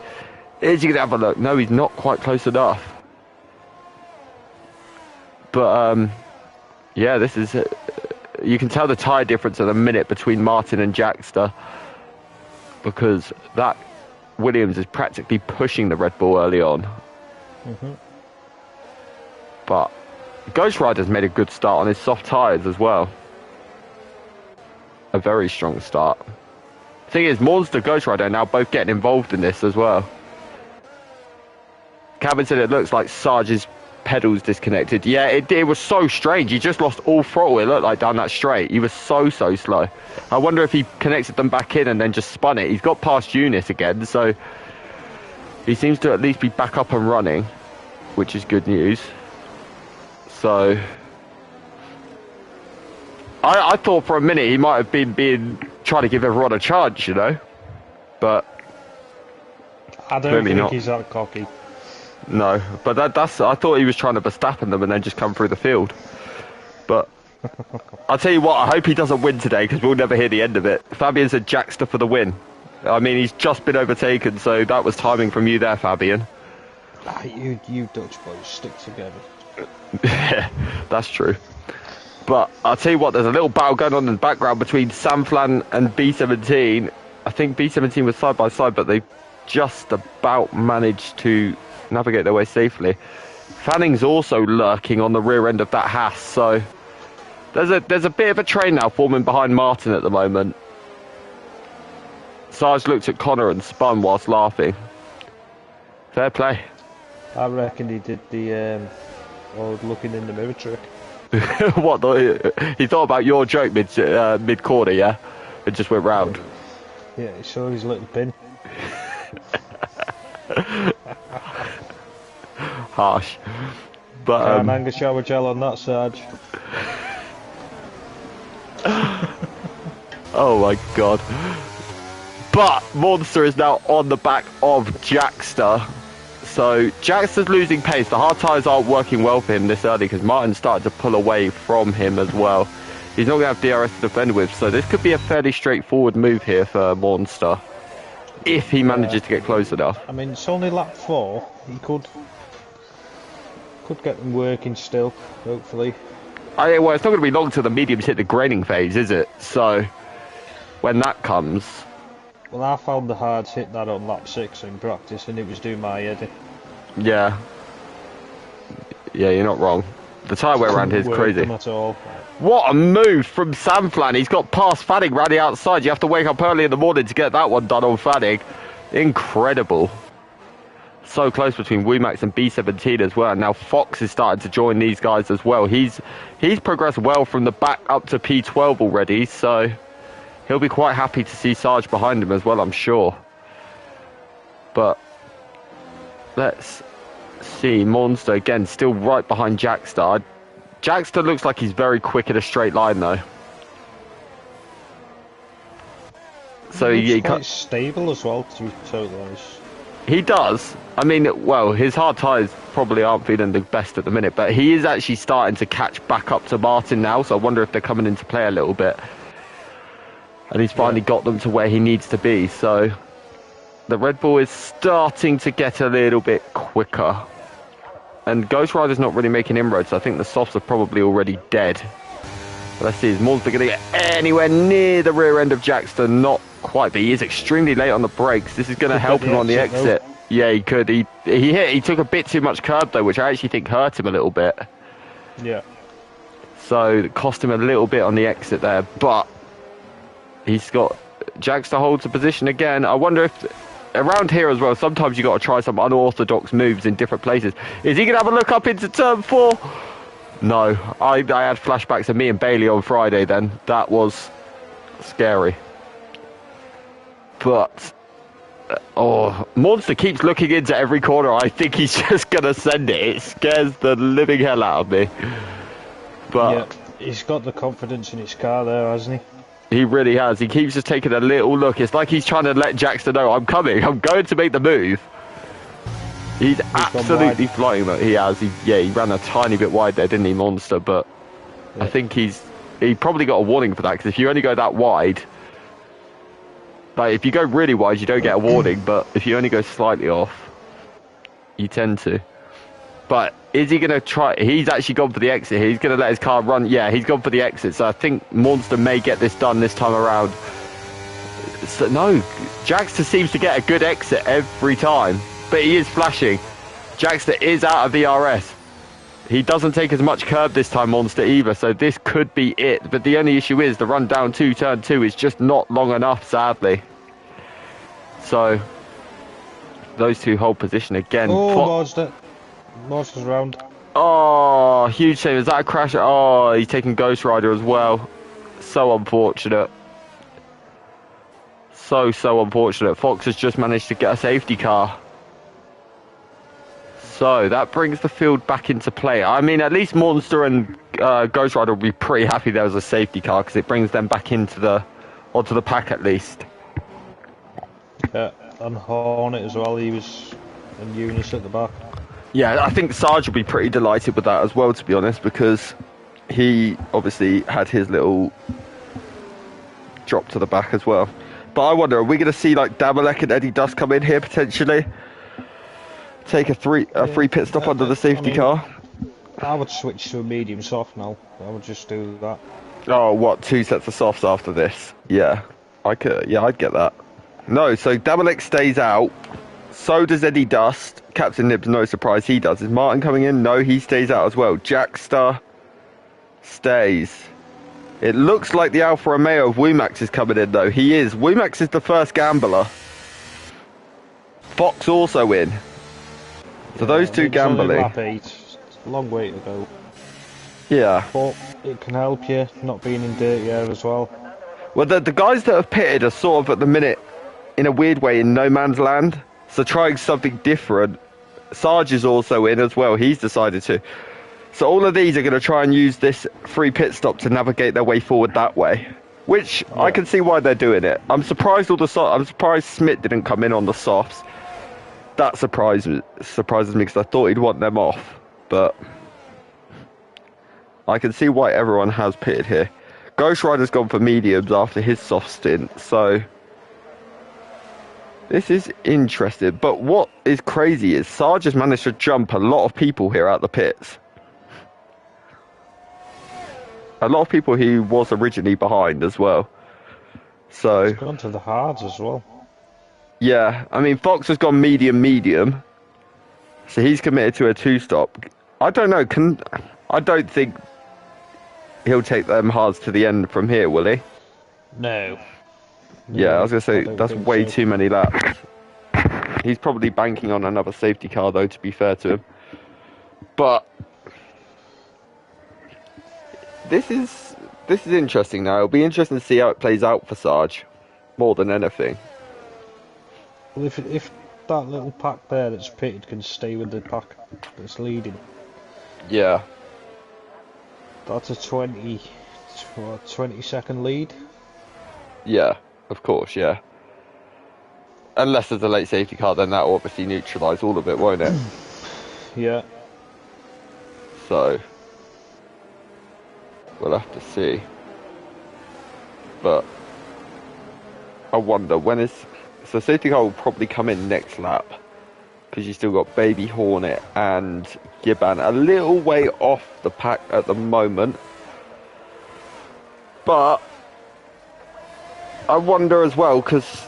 Is he gonna have a look? No, he's not quite close enough. But yeah, this is... you can tell the tyre difference at a minute between Martin and Jackster, because that Williams is practically pushing the Red Bull early on. But Ghost Rider's made a good start on his soft tyres as well. A very strong start. Thing is, Monster, Ghost Rider are now both getting involved in this as well. Calvin said it looks like Sarge's pedals disconnected. Yeah, it was so strange. He just lost all throttle, it looked like, down that straight. He was so slow. I wonder if he connected them back in and then just spun it. He's got past unit again, so he seems to at least be back up and running, which is good news. So I thought for a minute he might have been trying to give everyone a chance, you know, but I don't think he's that cocky. No, but that's. I thought he was trying to Verstappen them and then just come through the field. But I'll tell you what, I hope he doesn't win today, because we'll never hear the end of it. Fabian said Jackster for the win. I mean, he's just been overtaken, so that was timing from you there, Fabian. You Dutch boys stick together. Yeah, that's true. But I'll tell you what, there's a little battle going on in the background between Samflan and B17. I think B17 was side by side, but they just about managed to navigate their way safely. Fanning's also lurking on the rear end of that Haas, so there's a bit of a train now forming behind Martin at the moment. Sarge looked at Connor and spun whilst laughing. Fair play. I reckon he did the old looking in the mirror trick. What? He thought about your joke mid corner, yeah? It just went round. Yeah, he saw his little pin. Harsh. But Hang a shower gel on that, Sarge. Oh my god. But Monster is now on the back of Jackster. So Jackster's losing pace. The hard tyres aren't working well for him this early because Martin's started to pull away from him as well. He's not going to have DRS to defend with, so this could be a fairly straightforward move here for Monster if he manages to get close enough. I mean, it's only lap 4. He could get them working still, hopefully. Well, it's not going to be long till the mediums hit the graining phase, is it? So when that comes... Well, I found the hards hit that on lap 6 in practice, and it was doing my head in. Yeah. Yeah, you're not wrong. The tyre wear around here is crazy. At all. What a move from Samflan. He's got past Fanning round the outside. You have to wake up early in the morning to get that one done on Fanning. Incredible. So close between Wumax and B17 as well. Now Fox is starting to join these guys as well. He's progressed well from the back up to P12 already, so he'll be quite happy to see Sarge behind him as well, I'm sure. But let's see. Monster again, still right behind Jackstar. Jackster looks like he's very quick in a straight line though. So he's quite stable as well, to be totally honest. He does. I mean, well, his hard tyres probably aren't feeling the best at the minute, but he is actually starting to catch back up to Martin now, so I wonder if they're coming into play a little bit. And he's finally got them to where he needs to be, so the Red Bull is starting to get a little bit quicker. And Ghost Rider's not really making inroads, so I think the softs are probably already dead. But let's see, is Monster going to get anywhere near the rear end of Jackster? Not quite, but he is extremely late on the brakes. This is going to help him on the exit. Yeah, he could. He took a bit too much curb though, which I actually think hurt him a little bit. Yeah. So it cost him a little bit on the exit there, but he's got Jackster holds the position again. I wonder if around here as well, sometimes you got to try some unorthodox moves in different places. Is he going to have a look up into turn 4? No, I had flashbacks of me and Bailey on Friday then. That was scary. But, Monster keeps looking into every corner. I think he's just going to send it. It scares the living hell out of me. But yeah, he's got the confidence in his car there, hasn't he? He really has. He keeps just taking a little look. It's like he's trying to let Jackster know, I'm coming. I'm going to make the move. He's absolutely flying though. He has. He ran a tiny bit wide there, didn't he, Monster? But yeah. I think he probably got a warning for that, because if you only go that wide, like if you go really wide, you don't get a warning. But if you only go slightly off, you tend to. But is he going to try? He's actually gone for the exit here. He's going to let his car run. Yeah, he's gone for the exit. So I think Monster may get this done this time around. So, no, Jackster seems to get a good exit every time. But he is flashing. Jackster is out of the RS. He doesn't take as much curb this time, Monster, either. So this could be it. But the only issue is the run down to turn 2 is just not long enough, sadly. So those two hold position again. Oh, Monster's round. Oh, huge shame. Is that a crash? Oh, he's taking Ghost Rider as well. So unfortunate. So unfortunate. Fox has just managed to get a safety car. So that brings the field back into play. I mean, at least Monster and Ghost Rider will be pretty happy there was a safety car, because it brings them back onto the pack at least. Yeah, and Hornet as well. He was in Eunice at the back. Yeah, I think Sarge will be pretty delighted with that as well, to be honest, because he obviously had his little drop to the back as well. But I wonder, are we going to see like Damalek and Eddie Dust come in here potentially? Take a free pit stop under the safety car? I would switch to a medium soft now. I would just do that. Oh, what, 2 sets of softs after this? Yeah, I'd get that. No, so Damalek stays out. So does Eddie Dust. Captain Nibs, no surprise, he does. Is Martin coming in? No, he stays out as well. Jackster stays. It looks like the Alfa Romeo of Wumax is coming in, though. He is. Wumax is the first gambler. Fox also in. So those two gambling. Lap 8. It's a long way to go. Yeah. But it can help you not being in dirty air as well. Well, the guys that have pitted are sort of at the minute, in a weird way, in no man's land. So trying something different. Sarge is also in as well. He's decided to. So all of these are going to try and use this free pit stop to navigate their way forward that way. Which I can see why they're doing it. I'm surprised I'm surprised Smith didn't come in on the softs. That surprises me because I thought he'd want them off. But I can see why everyone has pitted here. Ghost Rider's gone for mediums after his soft stint, so this is interesting. But what is crazy is Sarge has managed to jump a lot of people here out the pits. A lot of people he was originally behind as well. So He's gone to the hards as well. yeah, I mean Fox has gone medium, so he's committed to a 2-stop. I don't know. I don't think he'll take them hards to the end from here, will he? No. Yeah, I was gonna say don't that's think way so. too many laps. He's probably banking on another safety car, though. To be fair to him, but this is interesting. Now it'll be interesting to see how it plays out for Sarge, more than anything. Well, if that little pack there that's pitted can stay with the pack that's leading, Yeah, that's a 20 second lead. yeah, of course, yeah. Unless there's a late safety car, then that will obviously neutralise all of it, won't it? Yeah. So we'll have to see. But I wonder when is. So safety car will probably come in next lap. Because you still got Baby Hornet and Giban a little way off the pack at the moment. But I wonder as well, because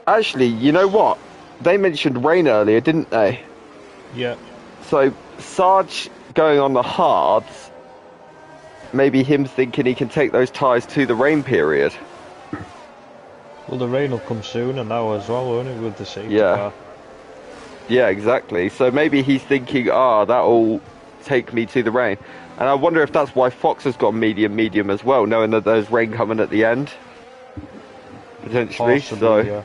actually, you know what? They mentioned rain earlier, didn't they? Yeah. So Sarge going on the hards, maybe him thinking he can take those tyres to the rain period. Well, the rain will come sooner now as well, won't it, with the safety Yeah. car? Yeah, exactly. So maybe he's thinking, that'll take me to the rain. And I wonder if that's why Fox has got medium as well, knowing that there's rain coming at the end. Potentially. Possibly,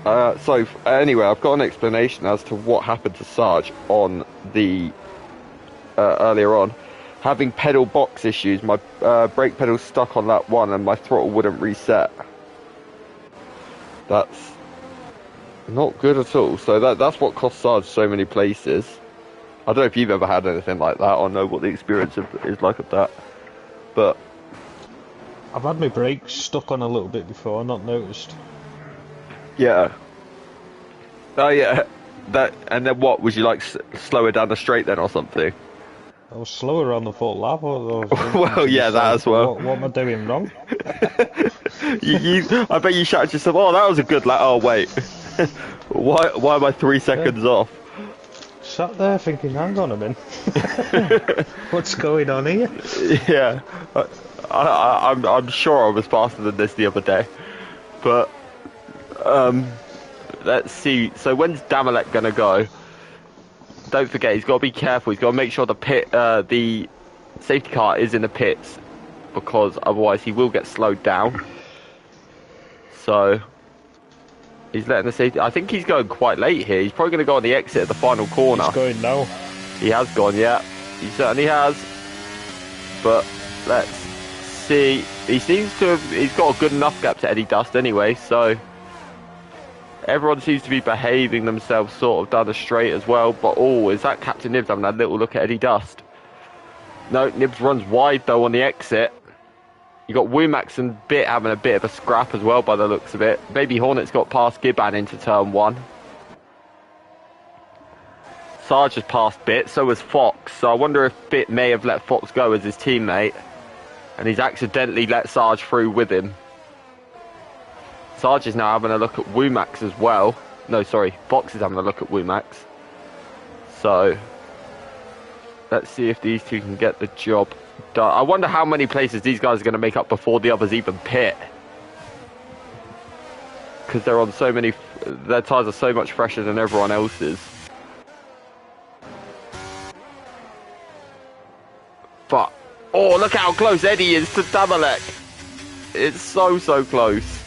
yeah. So anyway, I've got an explanation as to what happened to Sarge on the earlier on. Having pedal box issues, my brake pedal stuck on that one and my throttle wouldn't reset. That's not good at all. So that's what cost Sarge so many places. I don't know if you've ever had anything like that or know what the experience is like of that. But I've had my brakes stuck on a little bit before, not noticed. yeah. Oh yeah. That and then what? Was you like slower down the straight then or something? I was slower on the full lap. Well, yeah, that as well. What am I doing wrong? I bet you shouted to yourself, "Oh, that was a good lap." Oh wait, why am I 3 seconds off? Sat there thinking, hang on a minute. What's going on here? Yeah, I'm sure I was faster than this the other day, but let's see. So when's Damalek gonna go? Don't forget, he's got to be careful. He's got to make sure the safety car is in the pits, because otherwise he will get slowed down. So he's letting the safety. I think he's going quite late here. He's probably going to go on the exit at the final corner. He's going now. He has gone, yeah. He certainly has. But let's see. He seems to have. He's got a good enough gap to Eddie Dust anyway. So everyone seems to be behaving themselves sort of down the straight as well. But is that Captain Nibs having a little look at Eddie Dust? No, Nibs runs wide though on the exit. You got Wumax and Bit having a bit of a scrap as well by the looks of it. Baby Hornet's got past Giban into turn 1. Sarge has passed Bit, so has Fox. So I wonder if Bit may have let Fox go as his teammate, and he's accidentally let Sarge through with him. Sarge is now having a look at Wumax as well. No, sorry, Fox is having a look at Wumax. So, let's see if these two can get the job done. I wonder how many places these guys are going to make up before the others even pit. Because they're on so many, their tyres are so much fresher than everyone else's. But, oh, look how close Eddie is to Damalek. It's so close.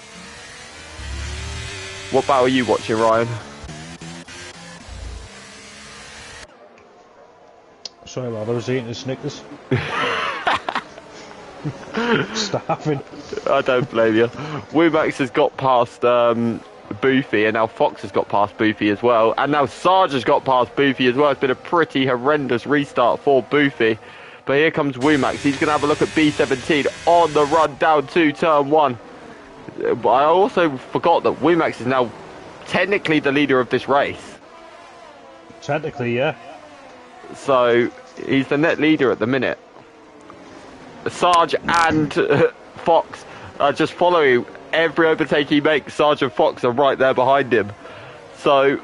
What battle are you watching, Ryan? Sorry, lad, I was eating a Snickers. Starving. I don't blame you. Wumax has got past Boofy, and now Fox has got past Boofy as well. And now Sarge has got past Boofy as well. It's been a pretty horrendous restart for Boofy. But here comes Wumax. He's going to have a look at B17 on the run down to turn 1. But I also forgot that Wumax is now technically the leader of this race. Technically, yeah. So he's the net leader at the minute. Sarge and Fox are just following every overtake he makes. Sarge and Fox are right there behind him. So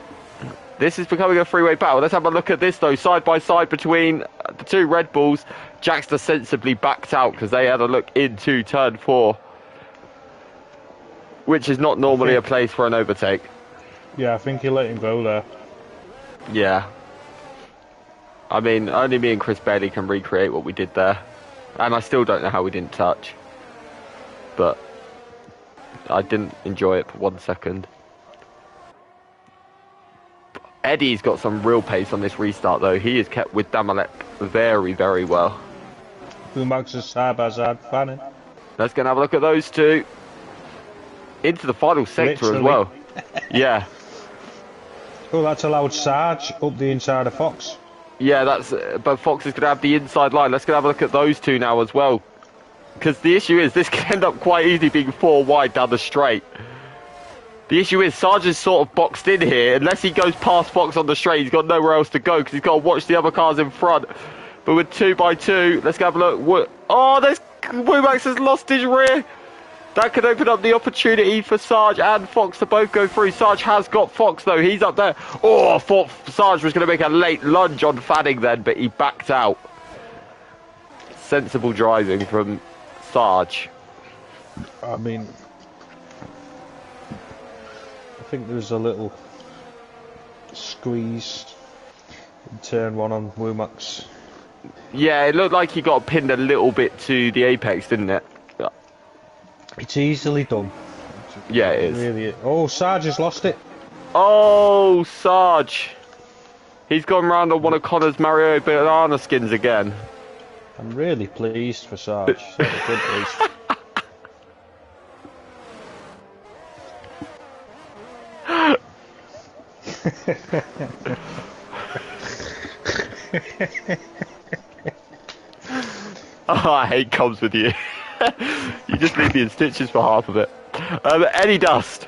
this is becoming a three-way battle. Let's have a look at this though. Side by side between the two Red Bulls. Jackster sensibly backed out because they had a look into turn 4. Which is not normally a place for an overtake. Yeah, I think you let him go there. Yeah. I mean, only me and Chris Bailey can recreate what we did there. And I still don't know how we didn't touch. But I didn't enjoy it for 1 second. Eddie's got some real pace on this restart though. He is kept with Damalek very well. Wumax is side by side fanning. Let's go and have a look at those two. Into the final sector Literally. as well. Yeah. Oh, that's allowed Sarge up the inside of Fox. Yeah, but Fox is going to have the inside line. Let's go have a look at those two now as well. Because the issue is, this can end up quite easily being 4 wide down the straight. The issue is, Sarge is sort of boxed in here. Unless he goes past Fox on the straight, he's got nowhere else to go because he's got to watch the other cars in front. But with 2x2, let's go have a look. Oh, Wumax has lost his rear. That could open up the opportunity for Sarge and Fox to both go through. Sarge has got Fox, though. He's up there. Oh, I thought Sarge was going to make a late lunge on Fanning then, but he backed out. Sensible driving from Sarge. I mean, I think there was a little squeeze in turn 1 on Wumax. Yeah, it looked like he got pinned a little bit to the apex, didn't it? It's easily done. Yeah, it is. Really. Oh, Sarge has lost it. Oh, Sarge. He's gone round on one of Connor's Mario Banana skins again. I'm really pleased for Sarge. That's a good Oh, I hate comms with you. You just leave me in stitches for half of it. Eddie Dust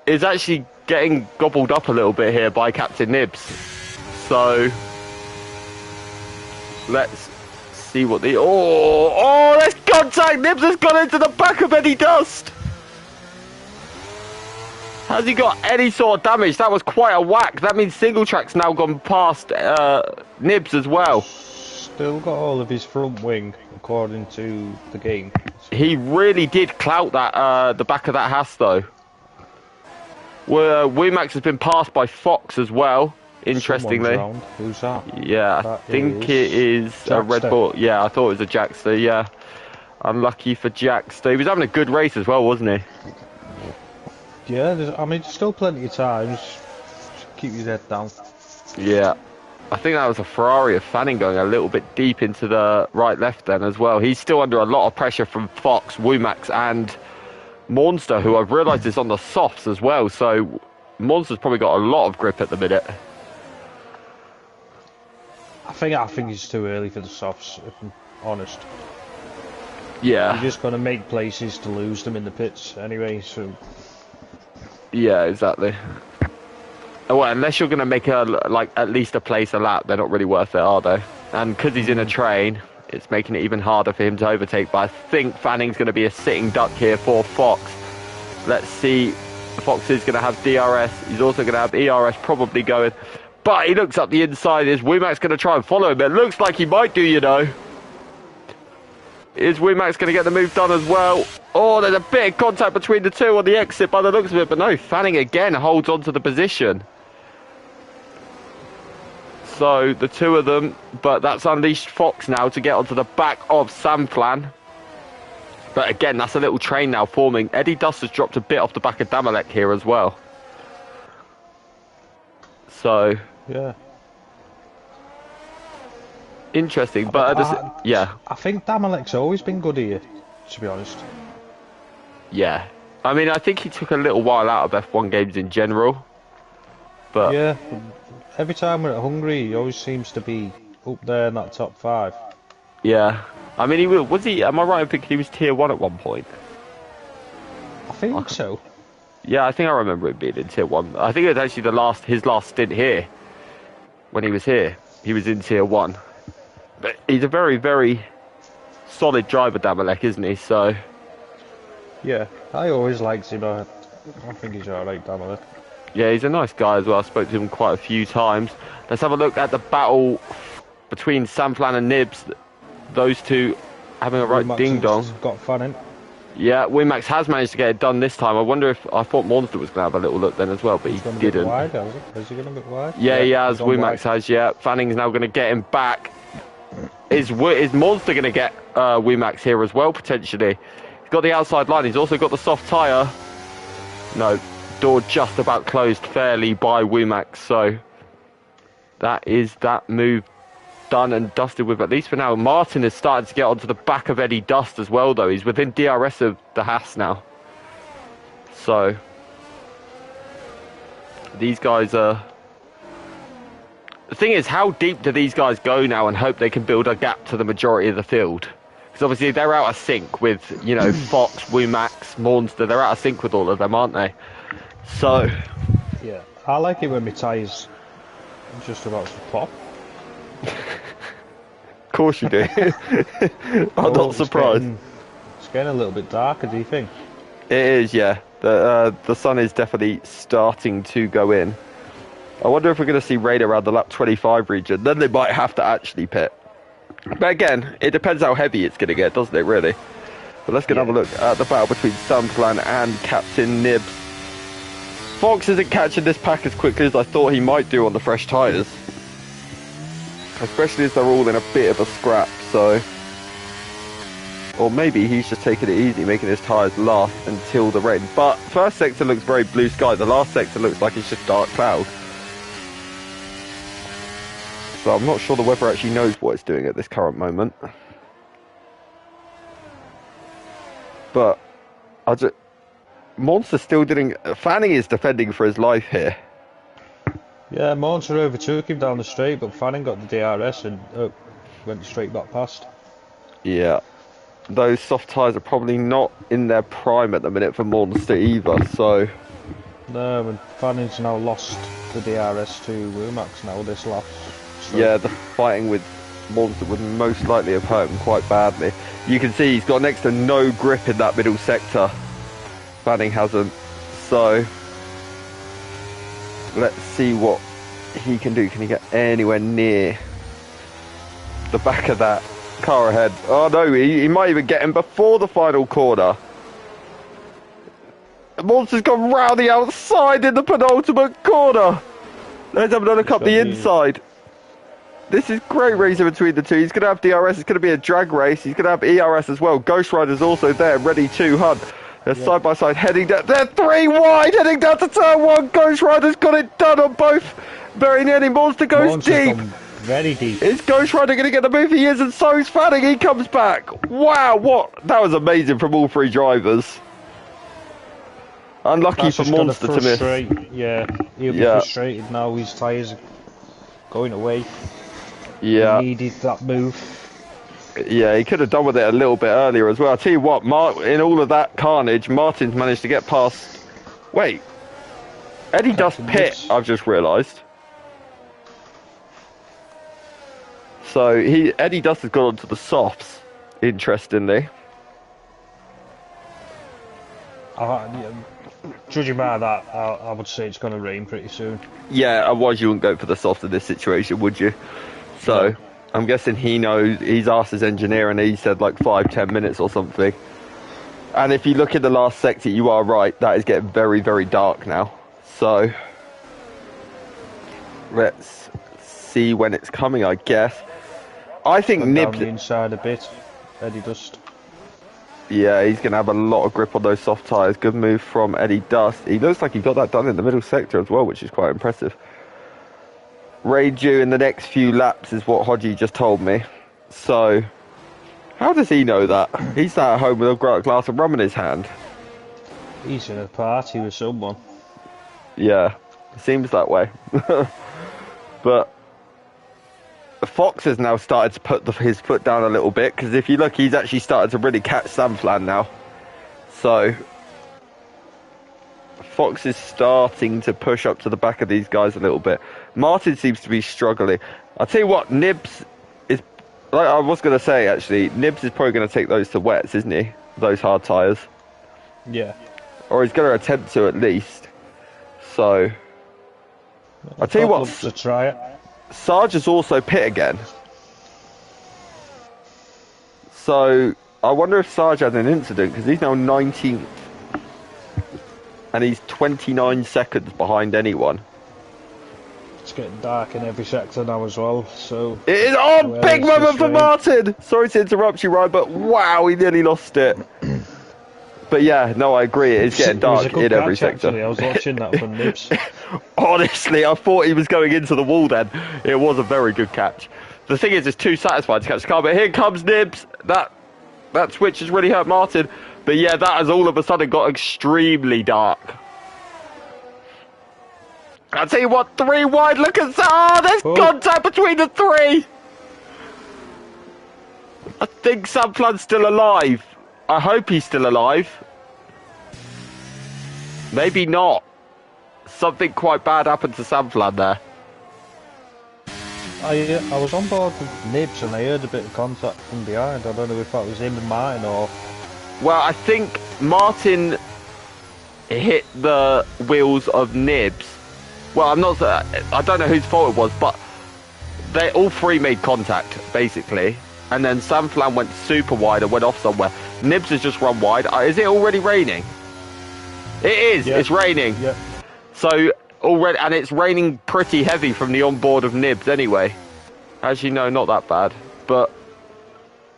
is actually getting gobbled up a little bit here by Captain Nibs. So let's see what the... Oh, there's contact! Nibs has gone into the back of Eddie Dust! Has he got any sort of damage? That was quite a whack. That means Single Track's now gone past Nibs as well. Still got all of his front wing, according to the game. He really did clout that the back of that Haas though. Wumax has been passed by Fox as well, interestingly. Who's that? Yeah, I think it is a Red Bull. Yeah, I thought it was a Jackster, yeah. Unlucky for Jackster. He was having a good race as well, wasn't he? Yeah, I mean, there's still plenty of time. Just keep your head down. Yeah. I think that was a Ferrari of Fanning going a little bit deep into the right-left then as well. He's still under a lot of pressure from Fox, Wumax and Monster, who I've realised is on the softs as well. So Monster's probably got a lot of grip at the minute. I think it's too early for the softs, if I'm honest. Yeah. You're just going to make places to lose them in the pits anyway, so... Yeah, exactly. Well, unless you're going to make at least a place a lap, they're not really worth it, are they? And because he's in a train, it's making it even harder for him to overtake. But I think Fanning's going to be a sitting duck here for Fox. Let's see. Fox is going to have DRS. He's also going to have ERS probably going. But he looks up the inside. Is Womack's going to try and follow him? It looks like he might do, you know. Is Womack's going to get the move done as well? Oh, there's a bit of contact between the two on the exit by the looks of it. But no, Fanning again holds on to the position. So the two of them, but that's unleashed Fox now to get onto the back of Samplan. But again, that's a little train now forming. Eddie Dust has dropped a bit off the back of Damalek here as well. So Yeah. interesting, but yeah. I think Damalek's always been good here, to be honest. Yeah. I mean, I think he took a little while out of F1 games in general. But Yeah. Every time we're at Hungary, he always seems to be up there in that top 5. yeah. I mean, was he, am I right in thinking he was tier 1 at one point? I think so. Yeah, I think I remember him being in tier 1. I think it was actually his last stint here. When he was here, he was in tier 1. But he's a very, very solid driver, Damalek, isn't he? So Yeah, I always liked him. I think he's alright, Damalek. yeah, he's a nice guy as well. I spoke to him quite a few times. Let's have a look at the battle between Samplan and Nibs. Those two having a right ding-dong. Got Fanning. Yeah, Winmax has managed to get it done this time. I wonder if... I thought Monster was going to have a little look then as well, but he didn't. Wide, has he gone a bit wide? Yeah, he has. Winmax Winmax has, yeah. Fanning's now going to get him back. Is Monster going to get Winmax here as well, potentially? He's got the outside line. He's also got the soft tyre. No, door just about closed fairly by Winmax, so that is that move done and dusted with, at least for now. Martin is starting to get onto the back of Eddie Dust as well, though. He's within DRS of the Haas now. So these guys are... The thing is, how deep do these guys go now and hope they can build a gap to the majority of the field? Because obviously they're out of sync with, you know, Fox, Wumax, Monster. They're out of sync with all of them, aren't they? So... Yeah, I like it when my tyres just about to pop. Of course you do. I'm not surprised. It's getting a little bit darker, do you think? It is, yeah. The sun is definitely starting to go in. I wonder if we're going to see rain around the lap 25 region. Then they might have to actually pit. But again, it depends how heavy it's going to get, doesn't it, really? But let's go and have a look at the battle between Samplan and Captain Nibs. Fox isn't catching this pack as quickly as I thought he might do on the fresh tyres. Especially as they're all in a bit of a scrap, so... Or maybe he's just taking it easy, making his tyres last until the rain. But first sector looks very blue sky. The last sector looks like it's just dark cloud. So I'm not sure the weather actually knows what it's doing at this current moment. But Monster still didn't... Fanning is defending for his life here. Yeah, Monster overtook him down the straight, but Fanning got the DRS and went straight back past. Yeah. Those soft tyres are probably not in their prime at the minute for Monster either, so... No, and Fanning's now lost the DRS to Wumax now this lap. So. Yeah, the fighting with Monster would most likely have hurt him quite badly. You can see he's got next to no grip in that middle sector. Fanning hasn't. So... Let's see what he can do. Can he get anywhere near the back of that car ahead? Oh no, he might even get him before the final corner. The Monster's gone round the outside in the penultimate corner. Let's have another look up the inside. This is great racing between the two. He's going to have DRS. It's going to be a drag race. He's going to have ERS as well. Ghost Rider's also there, ready to hunt. They're side by side heading down. They're 3 wide heading down to turn 1. Ghost Rider's got it done on both. Very nearly. Monster goes deep. Very deep. Is Ghost Rider going to get the move? He is, and so is Fanning. He comes back. Wow, what? That was amazing from all 3 drivers. Unlucky That's for Monster to miss. Yeah, he'll be frustrated now. His tyres are going away. Yeah. He needed that move. Yeah, he could have done with it a little bit earlier as well. I'll tell you what, in all of that carnage, Martin's managed to get past... Wait. Eddie Dust pit, I've just realised. So, Eddie Dust has gone onto the softs, interestingly. Yeah, judging by that, I would say it's going to rain pretty soon. Yeah, otherwise you wouldn't go for the soft in this situation, would you? So, No. I'm guessing he knows, he's asked his engineer and he said like 5-10 minutes or something. And if you look at the last sector, you are right, that is getting very, very dark now. So, let's see when it's coming, I guess. I think Went down Nibs, the inside a bit. Eddie Dust. yeah, he's going to have a lot of grip on those soft tyres. Good move from Eddie Dust. He looks like he got that done in the middle sector as well, which is quite impressive. Raid due in the next few laps is what Hodgie just told me. So, how does he know that? He's sat at home with a glass of rum in his hand. He's in a party with someone. Yeah, seems that way. But Fox has now started to put his foot down a little bit, because if you look, he's actually started to really catch Samflan now. So, Fox is starting to push up to the back of these guys a little bit. Martin seems to be struggling. I'll tell you what, Nibs is, like I was going to say actually, Nibs is probably going to take those to wets, isn't he? Those hard tyres. Yeah. Or he's going to attempt to at least. So, I'll tell you what, To try it. Sarge is also pit again. So, I wonder if Sarge had an incident, because he's now 19th. And he's 29 seconds behind anyone. It's getting dark in every sector now as well, so... It is, oh, big moment for Martin! Sorry to interrupt you, Ryan, but wow, he nearly lost it. But yeah, no, I agree, it is getting dark in every sector. Actually. I was watching that from Nibs. Honestly, I thought he was going into the wall then. It was a very good catch. The thing is, it's too satisfied to catch the car, but here comes Nibs. That switch has really hurt Martin. But yeah, that has all of a sudden got extremely dark. I'll tell you what, 3 wide, look at that. Oh, there's contact between the 3. I think Samflan's still alive. I hope he's still alive. Maybe not. Something quite bad happened to Samflan there. I was on board with Nibs and I heard a bit of contact from behind. I don't know if that was him and Martin or... Well, I think Martin hit the wheels of Nibs. Well, I don't know whose fault it was, but they all 3 made contact, basically. And then Samflan went super wide and went off somewhere. Nibs has just run wide. Is it already raining? It is. Yeah. It's raining. Yeah. So, already, and it's raining pretty heavy from the onboard of Nibs anyway. As you know, not that bad. But...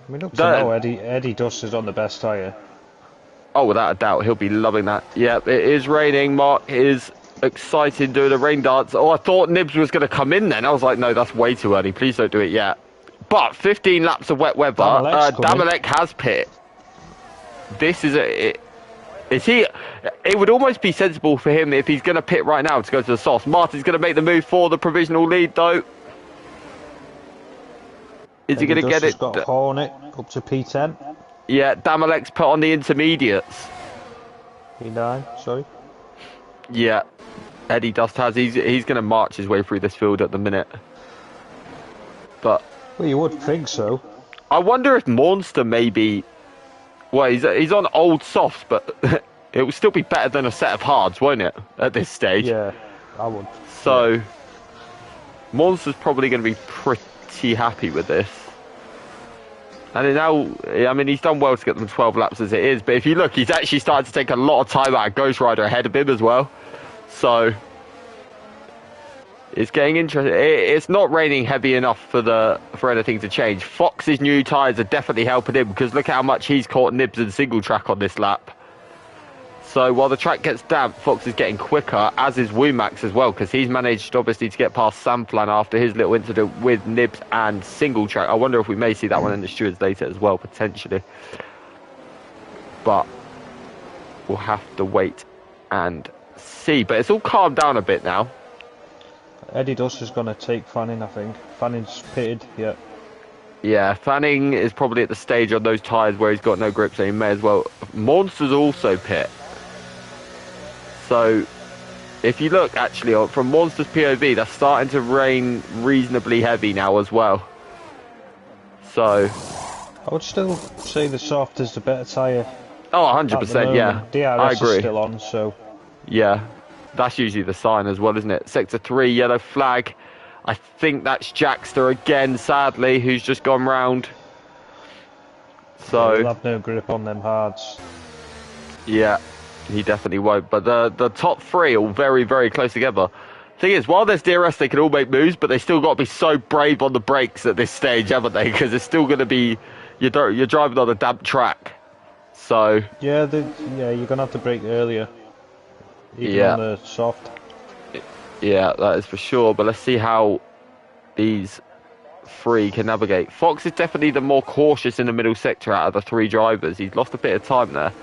I mean, up to now, Eddie Dust is on the best tyre. Oh, without a doubt, he'll be loving that. Yeah, it is raining. Mark is excited doing a rain dance. Oh, I thought Nibs was going to come in then. I was like, no, that's way too early. Please don't do it yet. But 15 laps of wet weather. Damalek has pit. This is a... Is he... It would almost be sensible for him if he's going to pit right now to go to the softs. Martin's going to make the move for the provisional lead, though. Is he going to get it? Got Hornet up to P10. Yeah, Damalek's put on the intermediates. P9, sorry. Yeah, Eddie Dust has. He's going to march his way through this field at the minute. But... Well, you would think so. I wonder if Monster maybe... Well, he's on old softs, but it will still be better than a set of hards, won't it, at this stage? Yeah, I would. So, yeah. Monster's probably going to be pretty happy with this. And now, I mean, he's done well to get them 12 laps as it is, but if you look, he's actually started to take a lot of time out of Ghost Rider ahead of him as well. So, it's getting interesting. It's not raining heavy enough for anything to change. Fox's new tyres are definitely helping him, because look how much he's caught Nibs and single track on this lap. So while the track gets damp, Fox is getting quicker, as is Woomax as well, because he's managed obviously to get past Samflan after his little incident with Nibs and single track. I wonder if we may see that one in the stewards later as well, potentially. But we'll have to wait and see. But it's all calmed down a bit now. Eddie Dust is going to take Fanning, I think. Fanning's pitted, yeah. Yeah, Fanning is probably at the stage on those tyres where he's got no grip, so he may as well. Monster's also pit. So, if you look, actually, from Monster's POV, that's starting to rain reasonably heavy now as well. So... I would still say the soft is the better tyre. Oh, At the 100%, yeah. moment, DRS I is agree. still on, so Yeah, that's usually the sign as well, isn't it? Sector 3, yellow flag. I think that's Jackster again, sadly, who's just gone round. yeah, he'll So, have no grip on them hards. yeah, he definitely won't. But the top three are very, very close together. Thing is, while there's DRS, they can all make moves, but they still got to be so brave on the brakes at this stage, haven't they? Because it's still going to be, you're driving on a damp track. So, Yeah, yeah, you're gonna have to brake earlier, even yeah, on the soft. yeah, that is for sure. But let's see how these three can navigate. Fox is definitely the more cautious in the middle sector out of the three drivers. He's lost a bit of time there,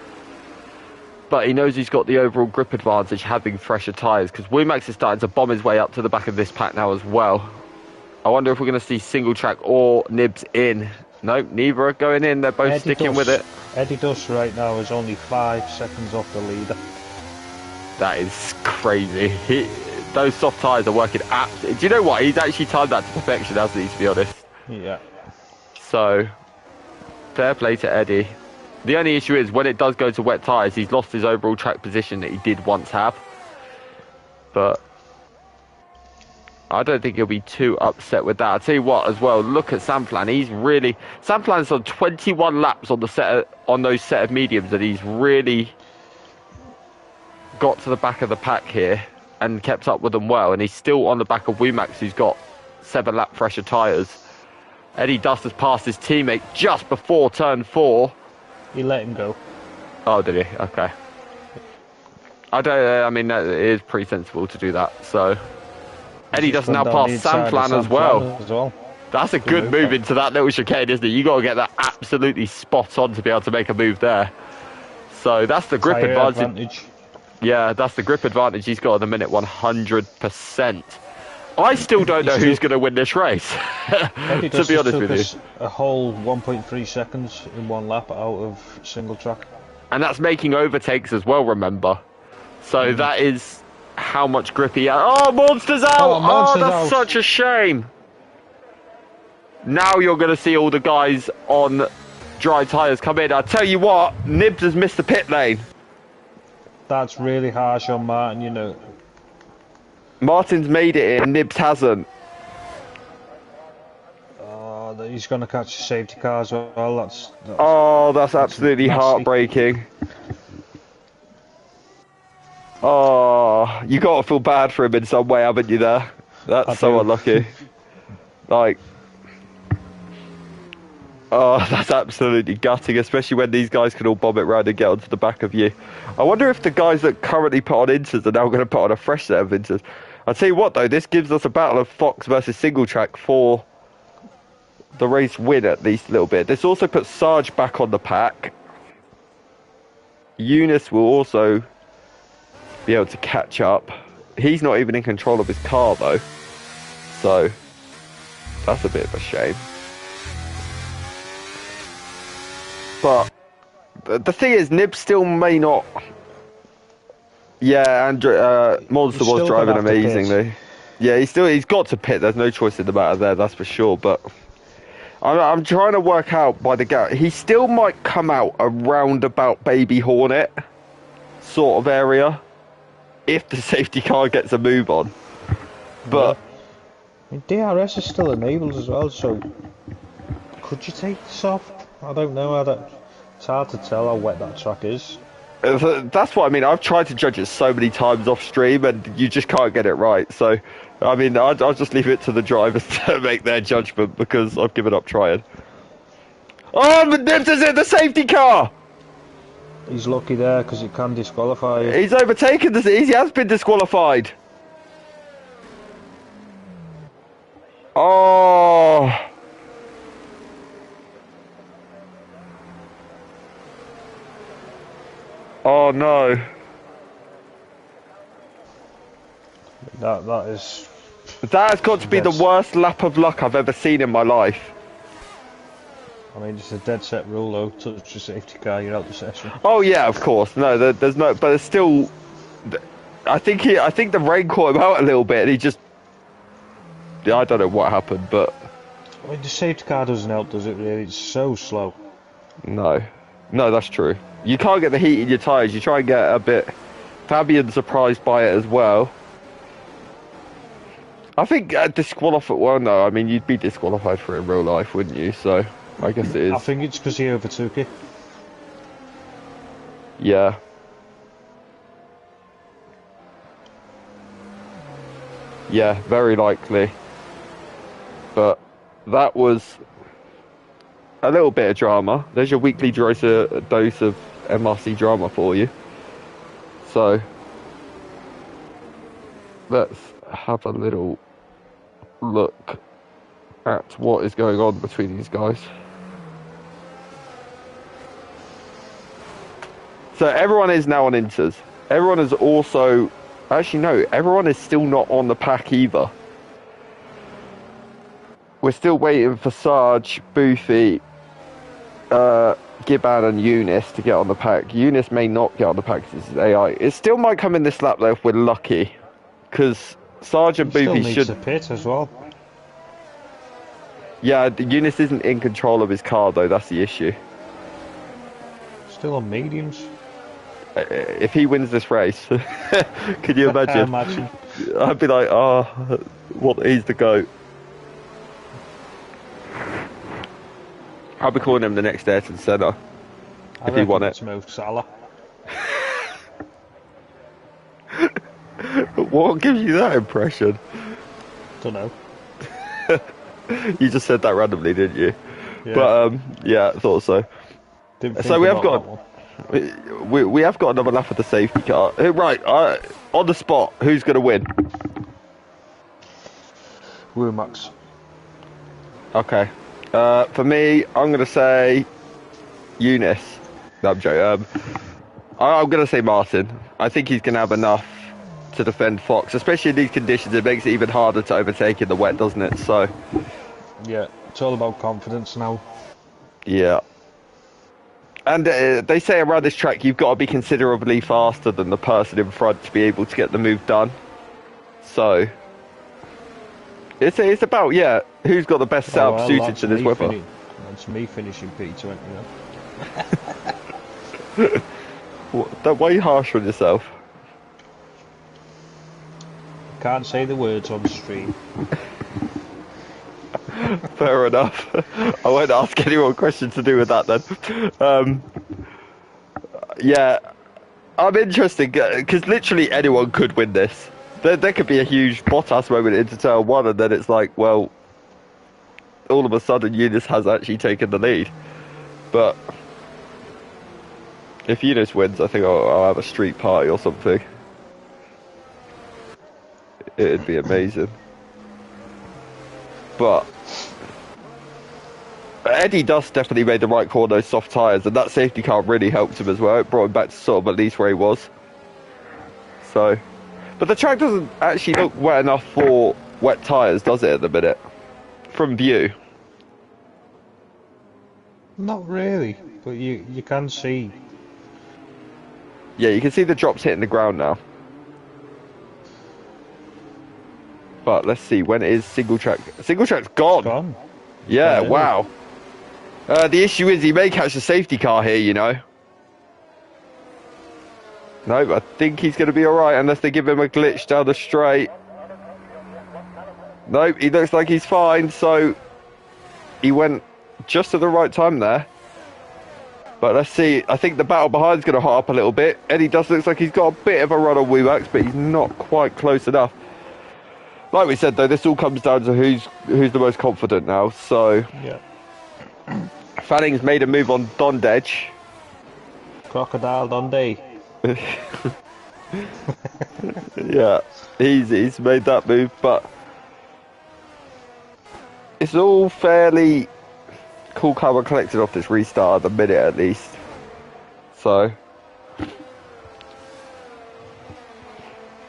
but he knows he's got the overall grip advantage having fresher tyres, because Womax is starting to bomb his way up to the back of this pack now as well. I wonder if we're going to see single track or Nibs in. Nope, neither are going in. They're both sticking with it. Eddie Dust right now is only 5 seconds off the leader. That is crazy. Those soft tyres are working absolutely. Do you know what? He's actually timed that to perfection, hasn't he, to be honest? Yeah. So, fair play to Eddie. The only issue is when it does go to wet tyres, he's lost his overall track position that he did once have. But I don't think he'll be too upset with that. I'll tell you what, as well, look at Samplan. Samplan's on 21 laps on those set of mediums, and he's really got to the back of the pack here and kept up with them well. And he's still on the back of Womax, who's got 7-lap fresher tyres. Eddie Dust has passed his teammate just before turn 4. He let him go. Oh, did he? Okay. I mean, it is pretty sensible to do that. So, Eddie Dust now passed Samplan as well. That's a good move into that little chicane, isn't it? You got to get that absolutely spot on to be able to make a move there. So that's the grip advantage. Yeah, that's the grip advantage he's got at the minute, 100%. I still don't know who's going to win this race, to be honest with you. A whole 1.3 seconds in one lap out of single track. And that's making overtakes as well, remember. So that is how much grip he has. Oh, Monster's out! Oh, that's such a shame. Now you're going to see all the guys on dry tyres come in. I tell you what, Nibs has missed the pit lane. That's really harsh on Martin, you know. Martin's made it in, Nibs hasn't. Oh, he's going to catch a safety car as well. That's absolutely heartbreaking. Oh, you got to feel bad for him in some way, haven't you, there? That's so unlucky. Like, oh, that's absolutely gutting, especially when these guys can all bomb it round and get onto the back of you. I wonder if the guys that currently put on inters are now going to put on a fresh set of inters. I'll tell you what, though, this gives us a battle of Fox versus single track for the race win, at least a little bit. This also puts Sarge back on the pack. Eunice will also be able to catch up. He's not even in control of his car, though. So, that's a bit of a shame. But the thing is, Nib still may not. Yeah, and Monster was driving amazingly. Yeah, he's got to pit. There's no choice in the matter there, that's for sure. But I'm trying to work out by the gap. He still might come out around about Baby Hornet sort of area if the safety car gets a move on. But I mean, DRS is still enabled as well, so could you take this off? I don't know. It's hard to tell how wet that track is. That's what I mean. I've tried to judge it so many times off stream, and you just can't get it right. So, I mean, I'll just leave it to the drivers to make their judgment, because I've given up trying. Oh, but Nibs is in the safety car! He's lucky there, because it can disqualify you. He's overtaken this. He has been disqualified. Oh. Oh no. That has got to be the worst lap of luck I've ever seen in my life. I mean, it's a dead set rule though. Touch the safety car, you're out the session. Oh yeah, of course. No, there's no, but it's still. I think the rain caught him out a little bit, and he just. Yeah, I don't know what happened, but. I mean, the safety car doesn't help, does it? Really, it's so slow. No. No, that's true. You can't get the heat in your tyres. You try and get a bit... Fabian's surprised by it as well. I think disqualified... Well, no, I mean, you'd be disqualified for it in real life, wouldn't you? So, I guess it is. I think it's because he overtook it. Yeah. Yeah, very likely. But that was a little bit of drama. There's your weekly dose of MRC drama for you. So, let's have a little look at what is going on between these guys. So everyone is now on Inters. Everyone is also... Actually, no, everyone is still not on the pack either. We're still waiting for Sarge, Boofy, Giban and Eunice to get on the pack. Eunice may not get on the pack because this is AI. It still might come in this lap though if we're lucky. Because Sarge and Boofy should... Still needs a pit as well. Yeah, Eunice isn't in control of his car though, that's the issue. Still on mediums. If he wins this race, could you imagine? Imagine. I'd be like, oh, what? He's the GOAT. I'll be calling him the next Ayrton Senna if he won it. It's Mo Salah. What gives you that impression? Don't know. You just said that randomly, didn't you? Yeah. But yeah, I thought so. So we have got. We have got another lap of the safety car. Right, on the spot, who's going to win? Womax. Okay. For me, I'm going to say Eunice. No, I'm joking. I'm going to say Martin. I think he's going to have enough to defend Fox, especially in these conditions. It makes it even harder to overtake in the wet, doesn't it? So. Yeah, it's all about confidence now. Yeah. And they say around this track you've got to be considerably faster than the person in front to be able to get the move done. So it's about who's got the best setup suited to this weather. That's me finishing P20. Why are you harsh on yourself? Can't say the words on stream. Fair enough. I won't ask anyone questions to do with that then. Yeah, I'm interested because literally anyone could win this. There could be a huge Bottas moment into turn one, and then it's like, well, all of a sudden Eunice has actually taken the lead. But if Eunice wins, I think I'll have a street party or something. It'd be amazing. But Eddie Dust definitely made the right call on those soft tyres, and that safety car really helped him as well. It brought him back to sort of at least where he was. So, but the track doesn't actually look wet enough for wet tyres, does it, at the minute? From view. Not really, but you can see. Yeah, you can see the drops hitting the ground now. But let's see, when is single track? Single track's gone. It's gone. Yeah, wow. The issue is he may catch a safety car here, you know. No, I think he's going to be alright unless they give him a glitch down the straight. No, he looks like he's fine, so he went just at the right time there. But let's see, I think the battle behind's going to hot up a little bit. Eddie does looks like he's got a bit of a run on Wumax, but he's not quite close enough. Like we said though, this all comes down to who's the most confident now, so... Yeah. Fanning's made a move on Dondedge. Crocodile Dundee. Yeah, he's made that move, but it's all fairly cool, calm and collected off this restart at the minute at least. So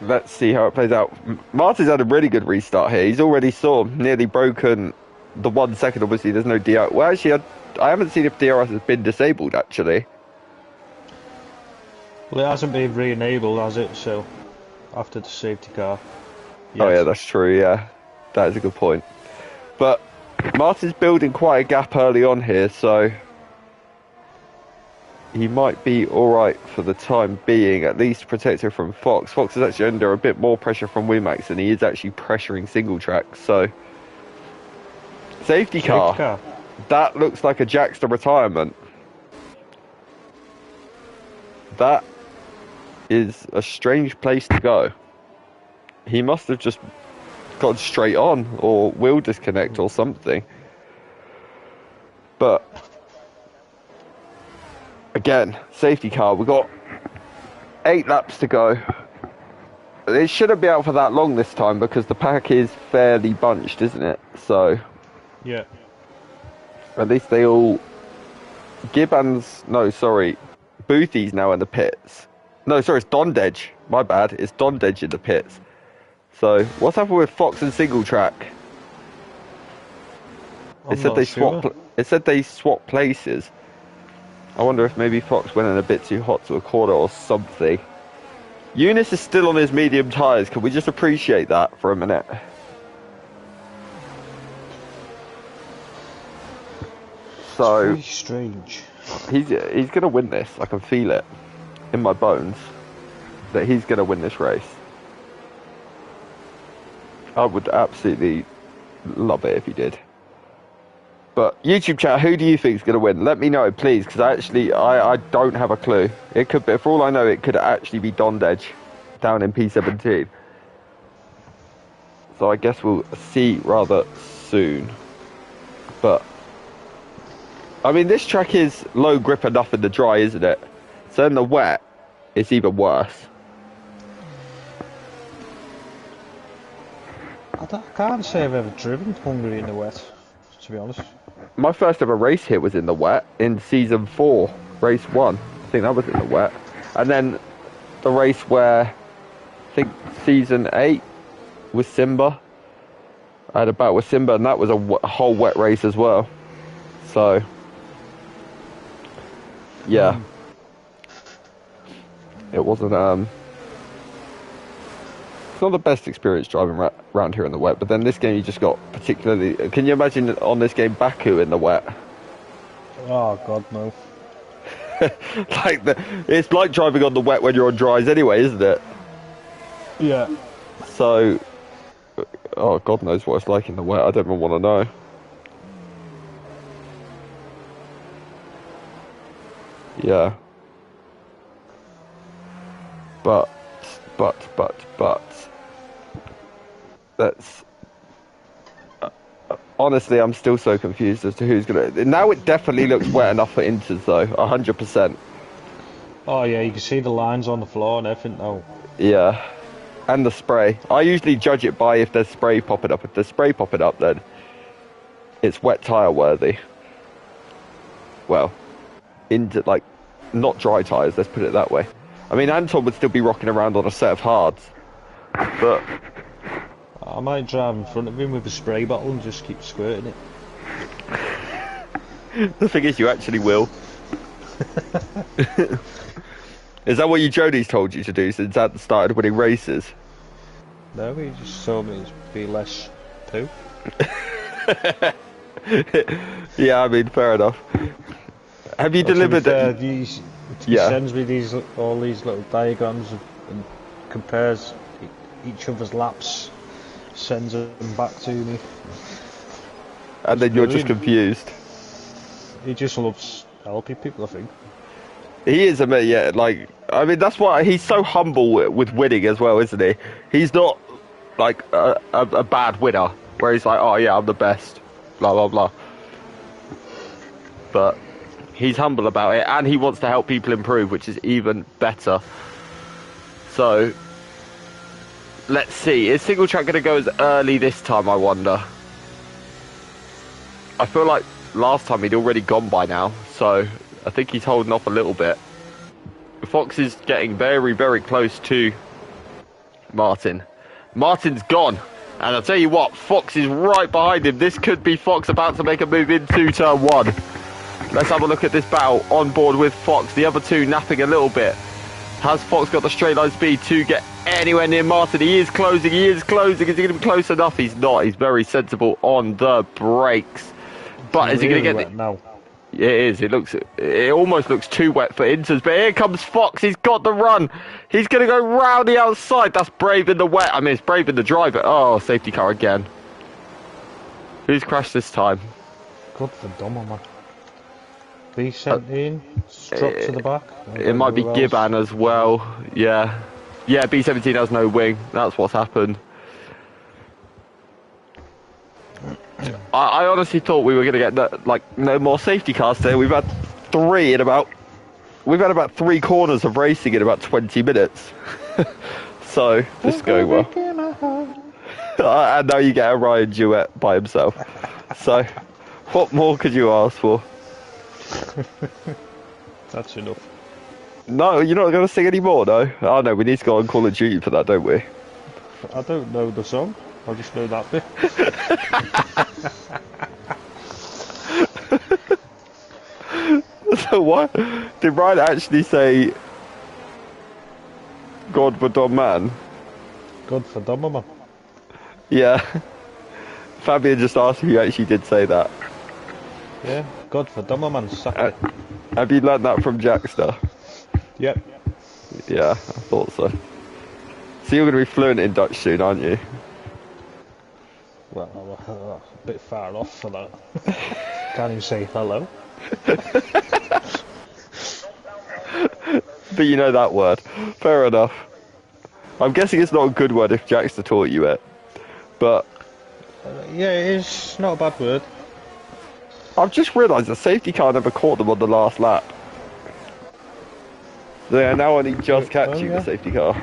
let's see how it plays out. Martin's had a really good restart here. He's already sort of nearly broken the 1 second. Obviously there's no DRS. Well, actually I haven't seen if DRS has been disabled actually. Well, it hasn't been re-enabled, has it? So, after the safety car. Yes. Oh yeah, that's true, yeah. That is a good point. But Martin's building quite a gap early on here, so... he might be alright for the time being, at least protected from Fox. Fox is actually under a bit more pressure from Wimax, and he is actually pressuring single track, so... Safety car. That looks like a Jackster retirement. That is a strange place to go. He must have just gone straight on, or wheel disconnect or something. But again, safety car. We've got 8 laps to go. It shouldn't be out for that long this time because the pack is fairly bunched, isn't it? So yeah, at least they all... Boothie's now in the pits. No, sorry, it's Dondedge. My bad. It's Dondedge in the pits. So, what's happened with Fox and single track? It said they swapped places. I wonder if maybe Fox went in a bit too hot to a corner or something. Eunice is still on his medium tyres. Can we just appreciate that for a minute? So it's very strange. He's gonna win this. I can feel it in my bones that he's gonna win this race. I would absolutely love it if he did. But YouTube chat, who do you think is gonna win? Let me know, please, because I don't have a clue. It could be, for all I know, it could actually be Dondedge down in P17. So I guess we'll see rather soon. But I mean, this track is low grip enough in the dry, isn't it? So in the wet, it's even worse. I can't say I've ever driven Hungary in the wet, to be honest. My first ever race here was in the wet, in season 4, race 1. I think that was in the wet. And then the race where, I think season 8 was Simba. I had a bout with Simba, and that was a whole wet race as well. So... yeah, it wasn't, it's not the best experience driving around here in the wet, but then this game you just got particularly, can you imagine on this game Baku in the wet? Oh god, no. It's like driving on the wet when you're on dries anyway, isn't it? Yeah. So, oh god knows what it's like in the wet, I don't even want to know. Yeah. But that's honestly, I'm still so confused as to who's gonna. Now it definitely looks wet enough for Inters though, 100%. Oh yeah, you can see the lines on the floor and everything now. Yeah, and the spray. I usually judge it by if there's spray popping up. If there's spray popping up, then it's wet tire worthy. Well, into like not dry tires. Let's put it that way. I mean, Anton would still be rocking around on a set of hards, but I might drive in front of him with a spray bottle and just keep squirting it. The thing is, you actually will. Is that what Jody's told you to do since Ant started winning races? No, he just told me to be less poo. Yeah, I mean, fair enough. Have you delivered it? He sends me all these little diagrams and compares each other's laps, sends them back to me. And then you're just confused. He just loves helping people, I think. He is, yeah, like, I mean, that's why he's so humble with winning as well, isn't he? He's not, like, a bad winner, where he's like, oh yeah, I'm the best, blah, blah, blah. But he's humble about it, and he wants to help people improve, which is even better. So, let's see. Is single track going to go as early this time, I wonder? I feel like last time he'd already gone by now, so I think he's holding off a little bit. Fox is getting very, very close to Martin. Martin's gone. And I'll tell you what, Fox is right behind him. This could be Fox about to make a move into turn 1. Let's have a look at this battle on board with Fox. The other two napping a little bit. Has Fox got the straight line speed to get anywhere near Martin? He is closing, Is he going to be close enough? He's not. He's very sensible on the brakes. But is he going to get... No. It is. It almost looks too wet for Inters. But here comes Fox. He's got the run. He's going to go round the outside. That's brave in the wet. I mean, it's brave in the dry, but oh, safety car again. Who's crashed this time? God for dumber, man. B17, struck to the back. It might be Giban as well. Yeah. Yeah, B17 has no wing. That's what's happened. I honestly thought we were going to get no more safety cars today. We've had about 3 corners of racing in about 20 minutes. So, this is going well. And now you get a Ryan duet by himself. So, what more could you ask for? That's enough. No, you're not going to sing any more, no? Oh no, we need to go on Call of Duty for that, don't we? I don't know the song. I just know that bit. So what? Did Ryan actually say God for Dom Man? God for dumber, man. Yeah. Fabian just asked if you actually did say that. Yeah, God for dumber, man. Suck it. Have you learnt that from Jackster? Yep. Yeah, I thought so. So you're going to be fluent in Dutch soon, aren't you? Well, a bit far off for that. Can't even say hello. But you know that word. Fair enough. I'm guessing it's not a good word if Jackster taught you it. But Yeah, it is not a bad word. I've just realised the safety car never caught them on the last lap. They are now only just catching the safety car.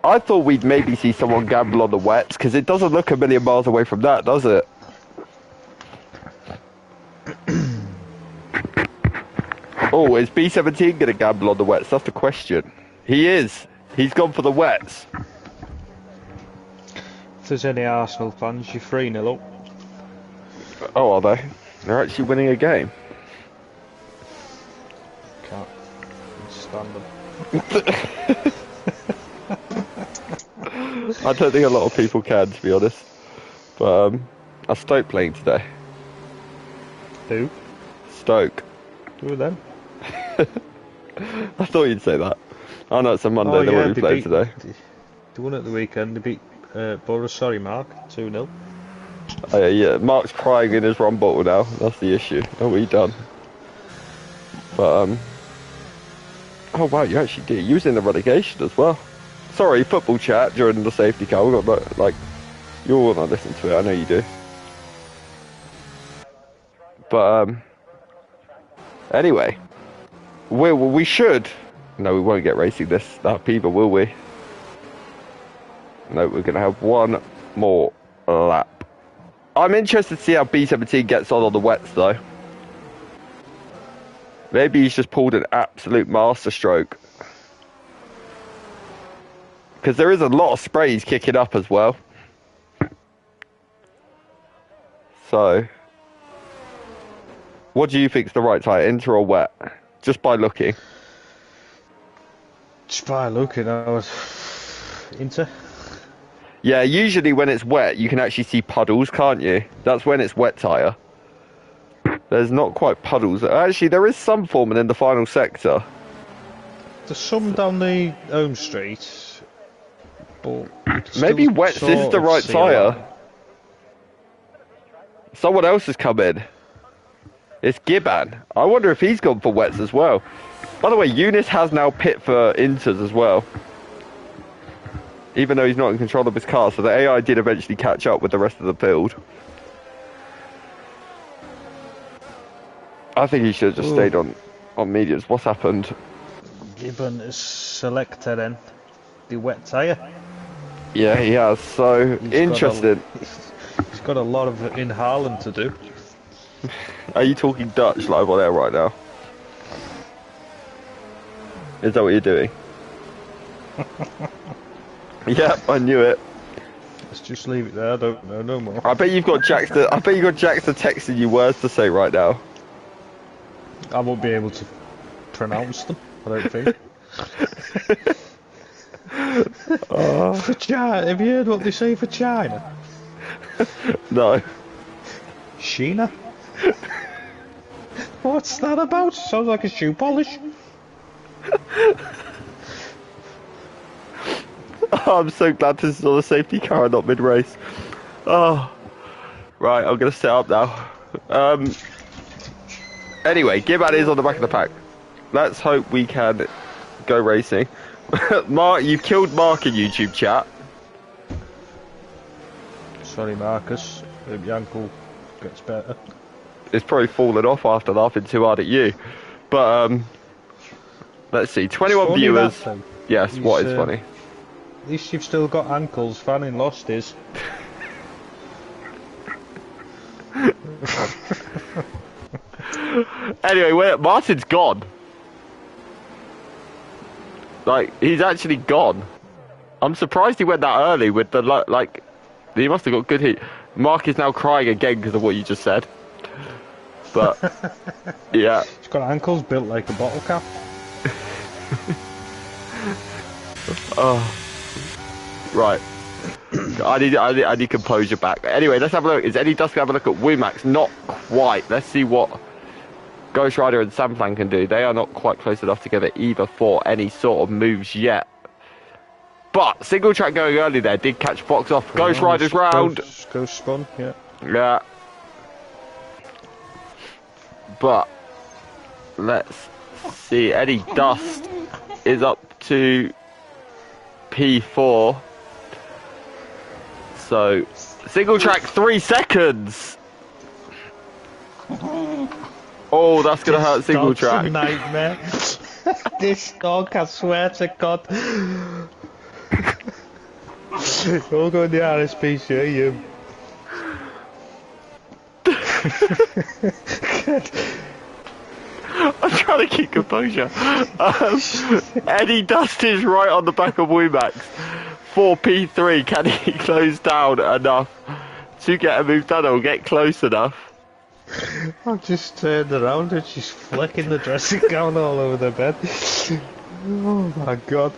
I thought we'd maybe see someone gamble on the wets, because it doesn't look a million miles away from that, does it? Oh, is B17 going to gamble on the wets? That's the question. He is. He's gone for the wets. If there's any Arsenal fans, you're 3-0 up. Oh, are they? They're actually winning a game. Can't stand them. I don't think a lot of people can, to be honest. But are Stoke playing today? Who? Stoke. Who are them? I thought you'd say that. I know it's a Monday, they won't be playing today. They won at the weekend, they beat Borough, sorry Mark, 2-0. Yeah, Mark's crying in his rum bottle now, that's the issue. Oh, we done. But, oh wow, you actually did. You was in the relegation as well. Sorry, football chat during the safety car. We got like, you all want to listen to it. I know you do. But anyway, we should. No, we won't get racing this up either, will we? No, we're gonna have one more lap. I'm interested to see how B17 gets on the wets though. Maybe he's just pulled an absolute masterstroke. Because there is a lot of sprays kicking up as well. So, what do you think's the right tyre, inter or wet? Just by looking. Just by looking, I was inter. Yeah, usually when it's wet, you can actually see puddles, can't you? That's when it's wet tyre. There's not quite puddles. Actually, there is some forming in the final sector. There's some down the home street. But maybe wets is the right tyre. Someone else has come in. It's Giban. I wonder if he's gone for wets as well. By the way, Eunice has now pit for inters as well. Even though he's not in control of his car, so the AI did eventually catch up with the rest of the build. I think he should have just stayed on mediums. What's happened? Gibbon has selected then the wet tyre. Yeah, he has. So, interesting. He's got a lot of in Haaland to do. Are you talking Dutch live on air right now? Is that what you're doing? Yep, I knew it. Let's just leave it there. I don't know no more. I bet you've got Jackster. I bet you got Jackster texting you words to say right now. I won't be able to pronounce them. I don't think. For China, have you heard what they say for China? No. Sheena? What's that about? Sounds like a shoe polish. Oh, I'm so glad this is on a safety car and not mid-race. Oh, right, I'm going to set up now. Anyway, Gibad is on the back of the pack. Let's hope we can go racing. Mark, you've killed Mark in YouTube chat. Sorry, Marcus. Hope your ankle gets better. It's probably fallen off after laughing too hard at you. But, let's see, 21 viewers. That, yes, what is funny? At least you've still got ankles. Fanning lost his. Anyway, Martin's gone. Like, he's actually gone. I'm surprised he went that early with the, like, he must have got good heat. Mark is now crying again because of what you just said. But, yeah. He's got ankles built like a bottle cap. Oh. Right. I need composure back. Anyway, let's have a look. Is Eddie Dusk going to have a look at Wimax? Not quite. Let's see what Ghost Rider and Samplan can do. They are not quite close enough together either for any sort of moves yet. But single track going early there did catch Fox off. Ghost Rider's round. Ghost spun, yeah. Yeah. But let's see. Eddie Dust is up to P4. So single track 3 seconds. Oh, that's gonna hurt single track. This dog's a nightmare. This dog, I swear to God. All go in the RSPCA, you. I'm trying to keep composure. Eddie Dust is right on the back of Wimax for P3. Can he close down enough to get a move done or get close enough? I've just turned around and she's flicking the dressing gown all over the bed. Oh my God.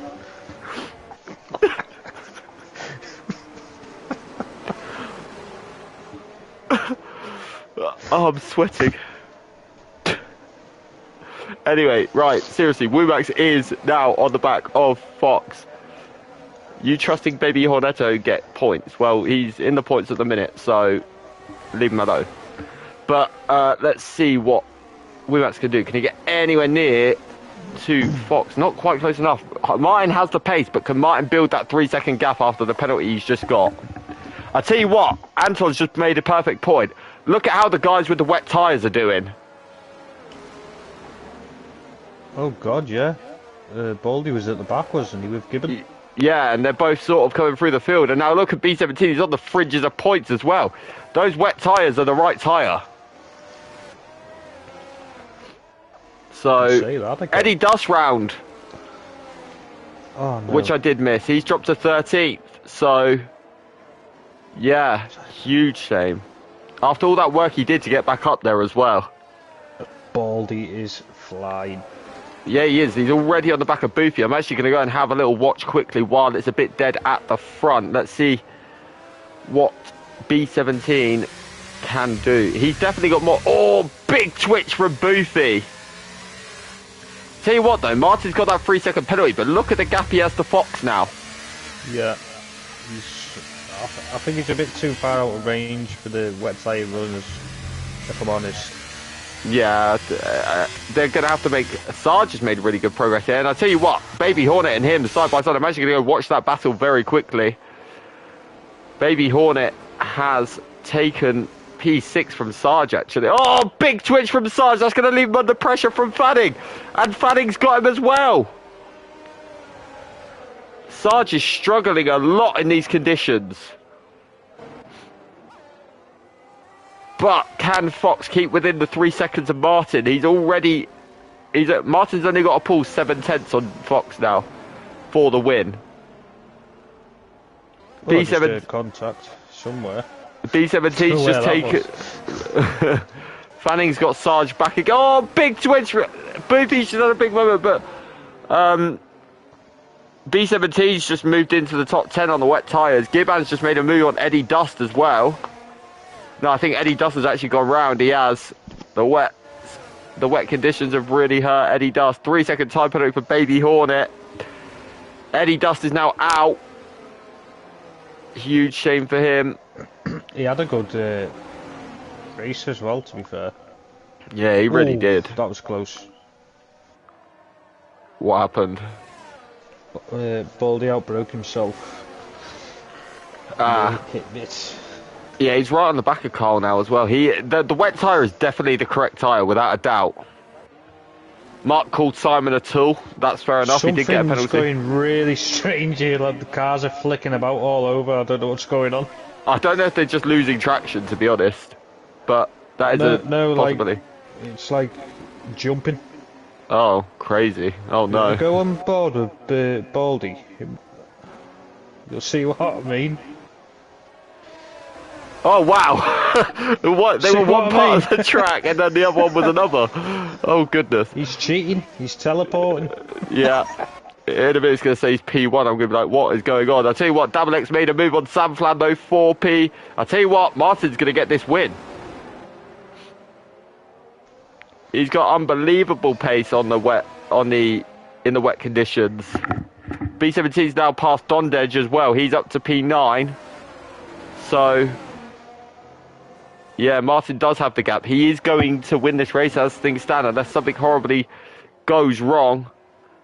Oh, I'm sweating. Anyway, right, seriously, Wimax is now on the back of Fox. You trusting Baby Hornetto get points? Well, he's in the points at the minute, so leave him alone. But let's see what Wimax can do. Can he get anywhere near to Fox? Not quite close enough. Martin has the pace, but can Martin build that 3-second gap after the penalty he's just got? I tell you what, Anton's just made a perfect point. Look at how the guys with the wet tyres are doing. Oh God, yeah. Baldy was at the back, wasn't he, with Gibbon? Yeah, and they're both sort of coming through the field. And now look at B17, he's on the fringes of points as well. Those wet tyres are the right tyre. So, Eddie Dust round. Oh, no. Which I did miss. He's dropped to 13th. So, yeah, huge shame. After all that work he did to get back up there as well. Baldy is flying. Yeah, he is. He's already on the back of Boofy. I'm actually going to go and have a little watch quickly while it's a bit dead at the front. Let's see what B17 can do. He's definitely got more. Oh, big twitch from Boofy. Tell you what, though, Martin's got that 3-second penalty, but look at the gap he has to Fox now. Yeah. I think he's a bit too far out of range for the wet tyre runners, if I'm honest. Yeah, they're going to have to make... Sarge has made really good progress here. And I'll tell you what, Baby Hornet and him, side by side, I'm actually going to go watch that battle very quickly. Baby Hornet has taken P6 from Sarge, actually. Oh, big twitch from Sarge. That's going to leave him under pressure from Fanning. And Fanning's got him as well. Sarge is struggling a lot in these conditions. But can Fox keep within the 3 seconds of Martin? Martin's only got to pull 7/10 on Fox now for the win. Well, B7 contact somewhere. B17's just taken. Fanning's got Sarge back again. Oh, big twitch! Boofy's just had a big moment, but B17's just moved into the top 10 on the wet tyres. Gibbons just made a move on Eddie Dust as well. No, I think Eddie Dust has actually gone round. He has. The wet conditions have really hurt Eddie Dust. 3-second time penalty for Baby Hornet. Eddie Dust is now out. Huge shame for him. He had a good race as well, to be fair. Yeah, he really Ooh, did. That was close. What happened? Baldy outbroke himself. Hit bit. Yeah, he's right on the back of Carl now as well. The wet tyre is definitely the correct tyre, without a doubt. Mark called Simon a tool. That's fair enough. He did get a penalty. Something's going really strange here. Like the cars are flicking about all over. I don't know what's going on. I don't know if they're just losing traction, to be honest. But that is a possibility. It's like jumping. Oh, crazy. Oh, no. Go on board with Baldy. You'll see what I mean. Oh, wow. What? They were one part of the track and then the other one was another. Oh, goodness. He's cheating. He's teleporting. Yeah. In a minute, he's going to say he's P1. I'm going to be like, what is going on? I'll tell you what, Double X made a move on Sam Flando, 4P. I'll tell you what, Martin's going to get this win. He's got unbelievable pace on the wet, in the wet conditions. B17's now past Dondej as well. He's up to P9. So, yeah, Martin does have the gap. He is going to win this race as things stand, unless something horribly goes wrong.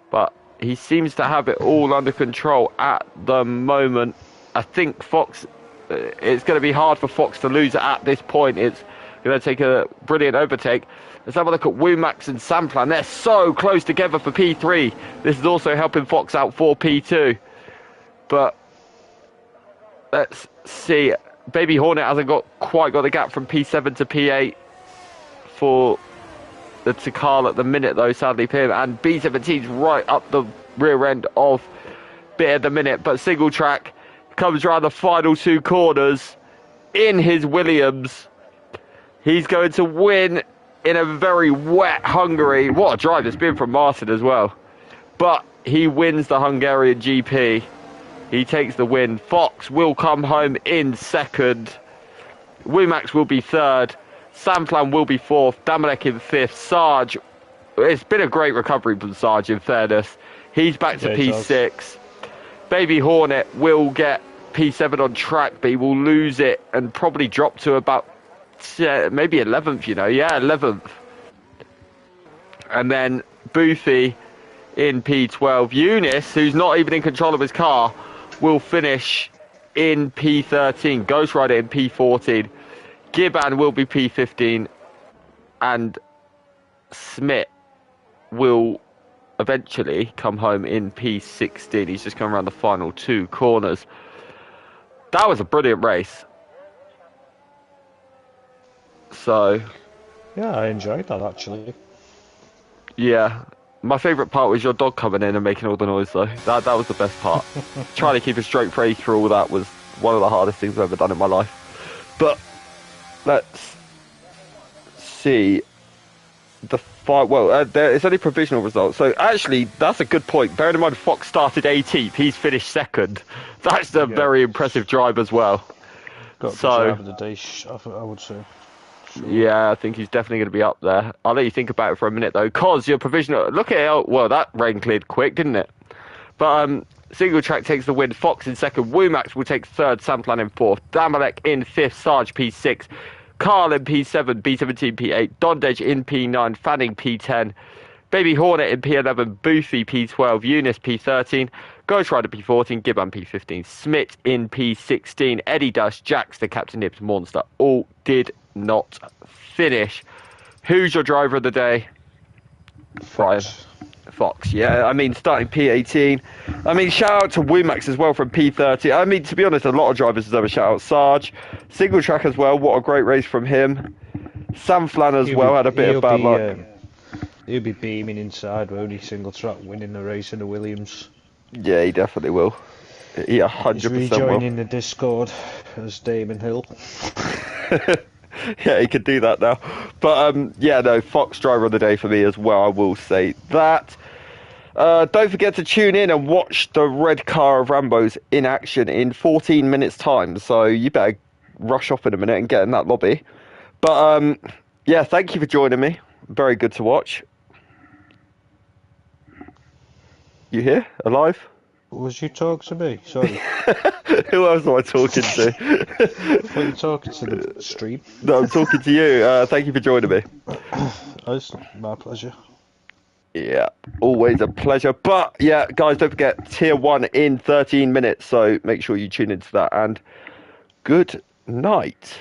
But he seems to have it all under control at the moment. I think Fox, it's going to be hard for Fox to lose at this point. It's going to take a brilliant overtake. Let's have a look at Woomax and Samplan. They're so close together for P3. This is also helping Fox out for P2. But let's see. Baby Hornet hasn't quite got the gap from P7 to P8 for the Takal at the minute, though, sadly for him. And B17's right up the rear end of Bit at the minute. But single track comes around the final two corners in his Williams. He's going to win in a very wet Hungary. What a drive it's been from Martin as well. But he wins the Hungarian GP. He takes the win. Fox will come home in second. Woomax will be third. Samplan will be fourth. Damalek in fifth. Sarge, it's been a great recovery from Sarge, in fairness. He's back to P6. Baby Hornet will get P7 on track, but he will lose it and probably drop to about maybe 11th, you know. Yeah, 11th. And then Boothie in P12. Eunice, who's not even in control of his car, will finish in P13. Ghost Rider in P14. Giban will be P15. And Smith will eventually come home in P16. He's just come around the final two corners. That was a brilliant race. So, yeah, I enjoyed that actually. Yeah, my favourite part was your dog coming in and making all the noise, though. That was the best part. Trying to keep a straight face through all that was one of the hardest things I've ever done in my life. But let's see the fight. Well, it's only provisional results. So actually, that's a good point. Bearing in mind, Fox started 18th. He's finished second. That's a very impressive drive as well. Got the drive of the day, I would say. Sure. Yeah, I think he's definitely going to be up there. I'll let you think about it for a minute, though, because your provisional... Look at it. Well, that rain cleared quick, didn't it? But single track takes the win. Fox in second. Woomax will take third. Samplan in fourth. Damalek in fifth. Sarge P6. Carl in P7. B17 P8. Dondej in P9. Fanning P10. Baby Hornet in P11. Boothie P12. Eunice P13. Ghost Rider P14. Gibbon P15. Smith in P16. Eddie Dust, Jax, the Captain Nips, Monster all did not finish. Who's your driver of the day? Fox. Fox, yeah. I mean, starting P18. I mean, shout out to Woomax as well from P30. I mean, to be honest, a lot of drivers deserve a shout out. Sarge, single track as well. What a great race from him. Sam Flan as well had a bit of bad luck. He'll be beaming inside, won't he? Single track winning the race in the Williams. Yeah, he definitely will. He 100% He's rejoining the Discord as Damon Hill. Yeah, he could do that now. But yeah, no, Fox driver of the day for me as well. I will say that. Don't forget to tune in and watch the red car of Rambo's in action in 14 minutes time. So you better rush off in a minute and get in that lobby. But yeah, thank you for joining me. Very good to watch. You here? Alive? Was you talking to me? Sorry. Who else am I talking to? What are you talking to the stream? No, I'm talking to you. Thank you for joining me. It's my pleasure. Yeah, always a pleasure. But yeah, guys, don't forget tier 1 in 13 minutes. So make sure you tune into that. And good night.